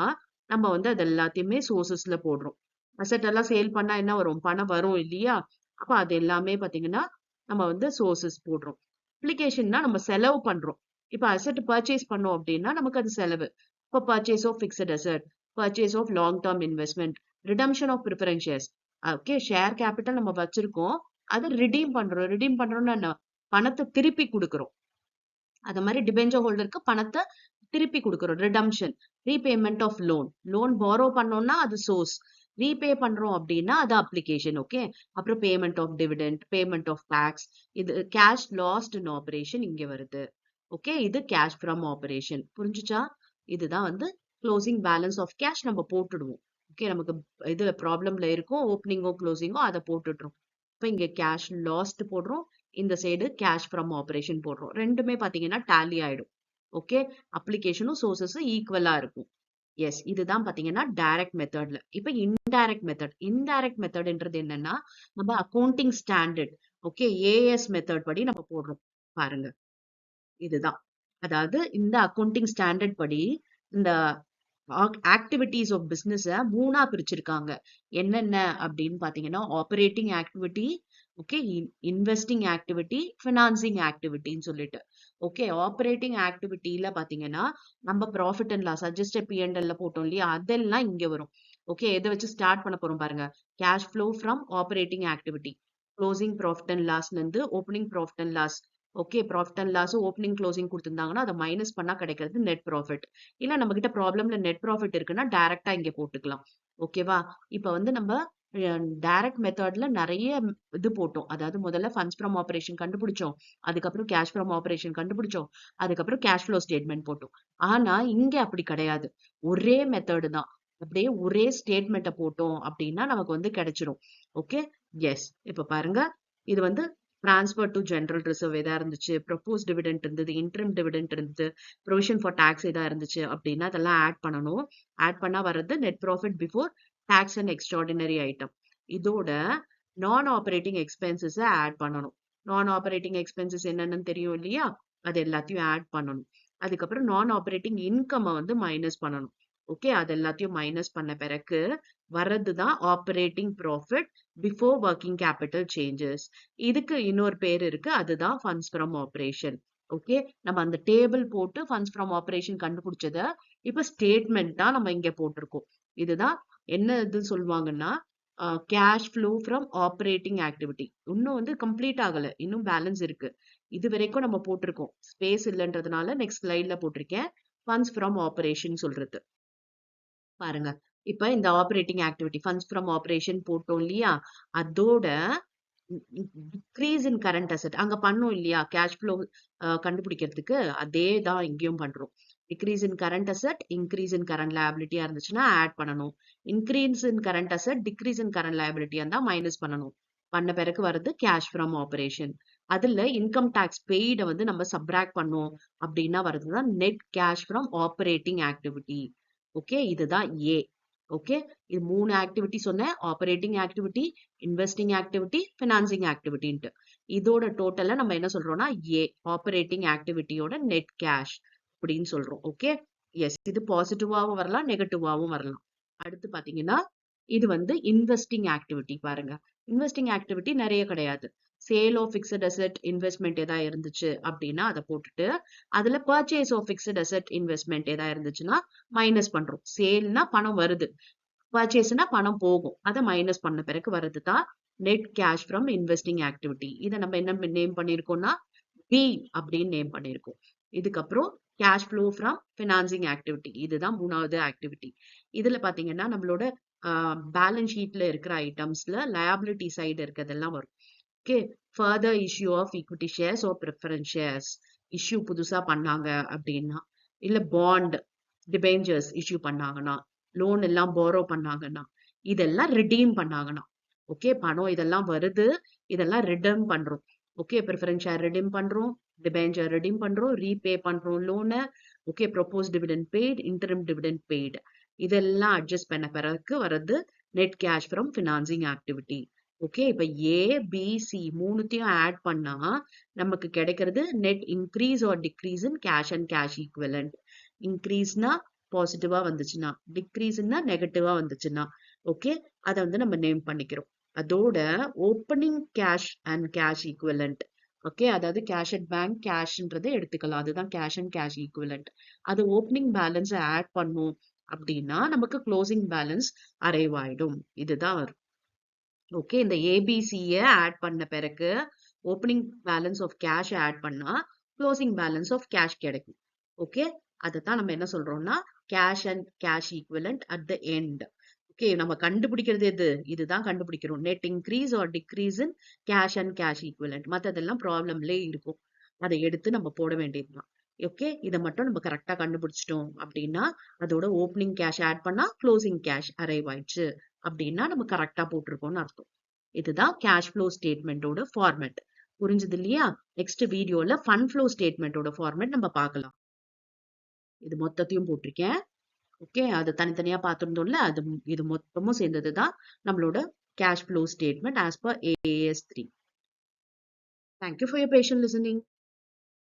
நம்ம வந்து அது எல்லாத்தையுமே சோர்சஸ்ல போடுறோம். அசெட் எல்லாம் சேல் பண்ணா என்ன வரும், பணம் வரும் இல்லையா, அப்ப அது எல்லாமே பாத்தீங்கன்னா நம்ம வந்து சோர்சஸ் போடுறோம். அப்ளிகேஷன்னா நம்ம செலவு பண்றோம். இப்ப அசெட் பர்ச்சேஸ் பண்ணோம் அப்படின்னா நமக்கு அது செலவு. இப்ப purchase of fixed asset, purchase of long term investment, redemption of preference shares. Okay, share capital நம்ம வச்சிருக்கோம், அதை ரிடீம் பண்றோம். ரிடீம் பண்றோம்னா என்ன? பணத்தை திருப்பி கொடுக்குறோம். அது மாதிரி டிபெஞ்சர் ஹோல்டருக்கு பணத்தை திருப்பி கொடுக்குறோம். Redemption. Repayment of loan. Loan borrow பண்ணோம்னா அது சோர்ஸ். ரீபே பண்றோம் அப்படின்னா அது அப்ளிகேஷன். ஓகே, அப்புறம் payment of dividend, payment of tax. இது கேஷ் லாஸ்ட் இன் ஆபரேஷன் இங்க வருது. ஓகே, இது கேஷ் ஃப்ரம் ஆபரேஷன். புரிஞ்சுச்சா? இதுதான் வந்து க்ளோசிங் பேலன்ஸ் ஆஃப் கேஷ் நம்ம போட்டுடுவோம். ஓகே, நமக்கு இதுல ப்ராப்ளம்ல இருக்கும், ஓப்பனிங்கோ க்ளோசிங்கோ அதை போட்டுடுறோம். இப்போ இங்க கேஷ் லாஸ்ட் போடுறோம், இந்த சைடு கேஷ் ஃப்ரம் ஆபரேஷன் போடுறோம். ரெண்டுமே பாத்தீங்கன்னா டேலி ஆயிடும். ஓகே, அப்ளிகேஷனும் சோர்சஸும் ஈக்குவலா இருக்கும். எஸ், இதுதான் பாத்தீங்கன்னா டைரக்ட் மெத்தட்ல. இப்ப இன்டைரக்ட் மெத்தட். இன்டைரக்ட் மெத்தட்ன்றது என்னன்னா, நம்ம accounting standard, okay, as method படி நம்ம போடுறோம். பாருங்க, இதுதான். அதாவது இந்த அக்கௌண்டிங் ஸ்டாண்டர்ட் படி இந்த ஆக்டிவிட்டிஸ் ஆஃப் பிசினஸ் மூணா பிரிச்சிருக்காங்க. என்னென்ன அப்படின்னு பாத்தீங்கன்னா, operating activity, okay, investing activity, financing ஆக்டிவிட்டின்னு சொல்லிட்டு. ஓகே, ஆபரேட்டிங் ஆக்டிவிட்டியில பாத்தீங்கன்னா நம்ம profit and loss adjusted P&L போட்டோம் இல்லையா, அதெல்லாம் இங்க வரும். ஓகே, எதை வச்சு ஸ்டார்ட் பண்ண போறோம் பாருங்க. Cash flow from operating activity, closing profit and லாஸ்ல இருந்து opening profit and loss. Okay, profit and loss opening closing கொடுத்திருந்தாங்கன்னா அதை மைனஸ் பண்ணா கிடைக்கிறது நெட் ப்ராஃபிட். இல்ல நம்ம கிட்ட ப்ராப்ளம்ல நெட் ப்ராஃபிட் இருக்குன்னா டைரக்டா இங்க போட்டுக்கலாம். ஓகேவா? இப்ப வந்து நம்ம டைரக்ட் மெத்தட்ல நிறைய இது போட்டோம். அதாவது முதல்ல ஃபண்ட்ஸ் ஃப்ரம் ஆபரேஷன் கண்டுபிடிச்சோம், அதுக்கப்புறம் கேஷ் ஃப்ரம் ஆபரேஷன் கண்டுபிடிச்சோம், அதுக்கப்புறம் கேஷ் ஃப்ளோ ஸ்டேட்மெண்ட் போட்டோம். ஆனா இங்க அப்படி கிடையாது. ஒரே மெத்தடு தான். அப்படியே ஒரே ஸ்டேட்மெண்ட்டை போட்டோம் அப்படின்னா நமக்கு வந்து கிடைச்சிரும். Okay, yes. இப்ப பாருங்க, இது வந்து டிரான்ஸ்பர் டு ஜெனரல் ரிசர்வ் எதா இருந்துச்சு, ப்ரொபோஸ் டிவிடெண்ட் இருந்தது, இன்ட்ரிம் டிவிடெண்ட் இருந்தது, ப்ரொவிஷன் ஃபார் டாக்ஸ் எதா இருந்துச்சு அப்படின்னா அதெல்லாம் ஆட் பண்ணணும். ஆட் பண்ணா வர்றது net profit before tax and extraordinary item. இதோட நான் ஆபரேட்டிங் எக்ஸ்பென்சஸ் ஆட் பண்ணணும். நான் ஆபரேட்டிங் எக்ஸ்பென்சஸ் என்னன்னு தெரியும் இல்லையா, அது எல்லாத்தையும் ஆட் பண்ணணும். அதுக்கப்புறம் நான் ஆபரேட்டிங் இன்கம் வந்து மைனஸ் பண்ணணும். ஓகே, அது எல்லாத்தையும் மைனஸ் பண்ண பிறகு வர்றதுதான் operating profit before working capital changes. இதுக்கு இன்னொரு பேர் இருக்கு, அதுதான் ஃபண்ட்ஸ் ஃப்ரம் ஆபரேஷன். ஓகே, நம்ம அந்த டேபிள் போட்டு ஃபண்ட்ஸ் ஃப்ரம் ஆபரேஷன் கண்டுபிடிச்சத இப்ப ஸ்டேட்மெண்டா நம்ம இங்க போட்டிருக்கோம். இதுதான் என்ன இது சொல்லுவாங்கன்னா, cash flow from operating activity. இன்னும் வந்து கம்ப்ளீட் ஆகல, இன்னும் பேலன்ஸ் இருக்கு. இது வரைக்கும் நம்ம போட்டிருக்கோம், ஸ்பேஸ் இல்லைன்றதுனால நெக்ஸ்ட் ஸ்லைட்ல போட்டிருக்கேன். ஃபண்ட்ஸ் ஃப்ரம் ஆபரேஷன் சொல்றது பாருங்க. இப்ப இந்த operating activity funds from operation போட்டோம் இல்லையா, அதோட டிக்ரீஸ் இன் கரண்ட் அசெட் அங்க பண்ணோம் இல்லையா, கேஷ் ஃப்ளோ கண்டுபிடிக்கிறதுக்கு அதே தான் இங்கேயும் பண்றோம். Decrease in current asset, increase in current லயபிலிட்டியா இருந்துச்சுன்னா ஆட் பண்ணணும். Increase in current asset, decrease in current லயபிலிட்டியா இருந்தா மைனஸ் பண்ணணும். பண்ண பிறகு வருது கேஷ் ஃப்ரம் ஆபரேஷன். அதுல இன்கம் டாக்ஸ் பெய்ட வந்து நம்ம சப்ராக்ட் பண்ணோம் அப்படின்னா வருதுதான் net cash from operating activity. Okay, இதுதான் ஏ. ஓகே, இது 3 ஆக்டிவிட்டி சொன்னேன். Operating activity, investing activity, financing ஆக்டிவிட்டின்ட்டு. இதோட டோட்டலா நம்ம என்ன சொல்றோம்னா ஏ, ஆபரேட்டிங் ஆக்டிவிட்டியோட நெட் கேஷ் அப்படின்னு சொல்றோம். Okay, yes. இது பாசிட்டிவாவும் வரலாம், நெகட்டிவாவும் வரலாம். அடுத்து பாத்தீங்கன்னா, இது வந்து இன்வெஸ்டிங் ஆக்டிவிட்டி. பாருங்க, இன்வெஸ்டிங் ஆக்டிவிட்டி நிறைய கிடையாது. Sale of fixed asset investment ஏதா இருந்துச்சு அப்படின்னா அதை போட்டுட்டு, அதுல purchase of fixed asset investment ஏதா இருந்துச்சுன்னா மைனஸ் பண்றோம். சேல்னா பணம் வருது, பர்ச்சேஸ்னா பணம் போகும். அதை மைனஸ் பண்ண பிறகு வருது தான் net cash from investing activity. இதை நம்ம என்ன நேம் பண்ணிருக்கோம்னா பி அப்படின்னு நேம் பண்ணிருக்கோம். இதுக்கப்புறம் cash flow from financing activity, இதுதான் 3வது ஆக்டிவிட்டி. இதுல பாத்தீங்கன்னா நம்மளோட பேலன்ஸ் ஷீட்ல இருக்கிற ஐட்டம்ஸ்ல லயபிலிட்டி சைடு இருக்கிறதெல்லாம் வரும். Okay, further issue of equity shares or preference shares issue புதுசா பண்ணாங்க அப்படின்னா, இல்ல பாண்ட் டிபெஞ்சர்ஸ் இஷ்யூ பண்ணாங்கன்னா, லோன் எல்லாம் போரோ பண்ணாங்கன்னா, இதெல்லாம் ரிடீம் பண்ணாங்கன்னா, ஓகே, பணம் இதெல்லாம் வருது, இதெல்லாம் ரிடீம் பண்றோம். ஓகே, ப்ரிஃபரன்ஸ் ஷேர் ரிடீம் பண்றோம், டிபெஞ்சர் ரிடீம் பண்றோம், ரீபே பண்றோம் லோனை. Okay, propose dividend paid, interim dividend paid. இதெல்லாம் அட்ஜஸ்ட் பண்ண பிறகு வர்றது net cash from financing activity. Okay, இப்ப ஏ பி சி மூணுத்தையும் ஆட் பண்ணா நமக்கு கிடைக்கிறது net increase or decrease in cash and cash equivalent. இன்க்ரீஸ்னா பாசிட்டிவா வந்துச்சுன்னா, டிக்ரீஸ்னா நெகட்டிவா வந்துச்சுன்னா, ஓகே, அதை வந்து நம்ம நேம் பண்ணிக்கிறோம். அதோட opening cash and cash equivalent. Okay, அதாவது கேஷ் அட் பேங்க் கேஷ்ன்றதை எடுத்துக்கலாம், அதுதான் கேஷ் அண்ட் கேஷ் ஈக்குவலண்ட். அது ஓப்பனிங் பேலன்ஸ் ஆட் பண்ணும் அப்படின்னா நமக்கு க்ளோசிங் பேலன்ஸ் அரைவ் ஆயிடும். இதுதான் வரும். ஓகே, இந்த ஏபிசிய ஆட் பண்ண பிறகு opening balance of cash add பண்ணா க்ளோசிங் பேலன்ஸ் ஆஃப் கேஷ் கிடைக்கும். ஓகே, அதைத்தான் நம்ம என்ன சொல்றோம்னா cash and cash equivalent at the end. Okay, நம்ம கண்டுபிடிக்கிறது எது? இதுதான் கண்டுபிடிக்கிறோம். Net increase or decrease in cash and cash equivalent. மத்ததெல்லாம் ப்ராப்ளம்லேயே இருக்கும். அதை எடுத்து நம்ம போட வேண்டியதுதான். ஓகே, இதை மட்டும் நம்ம கரெக்டா கண்டுபிடிச்சிட்டோம் அப்படின்னா அதோட ஓப்பனிங் கேஷ் ஆட் பண்ணா க்ளோசிங் கேஷ் அரைவ் ஆயிடுச்சு அப்படின்னா நம்ம கரெக்டா போட்டிருக்கோம்னு அர்த்தம். இதுதான் கேஷ் ஃப்ளோ ஸ்டேட்மெண்டோட ஃபார்மேட். புரிஞ்சது இல்லையா? நெக்ஸ்ட் வீடியோல ஃபண்ட் ஃப்ளோ ஸ்டேட்மெண்டோட ஃபார்மேட் நம்ம பார்க்கலாம். இது மொத்தத்தையும் போட்டிருக்கேன். ஓகே, அது தனித்தனியா பார்த்திருந்தோம்ல, அது இது மொத்தமும் சேர்ந்ததுதான் நம்மளோட cash flow statement as per AS3. Thank you for your patient listening.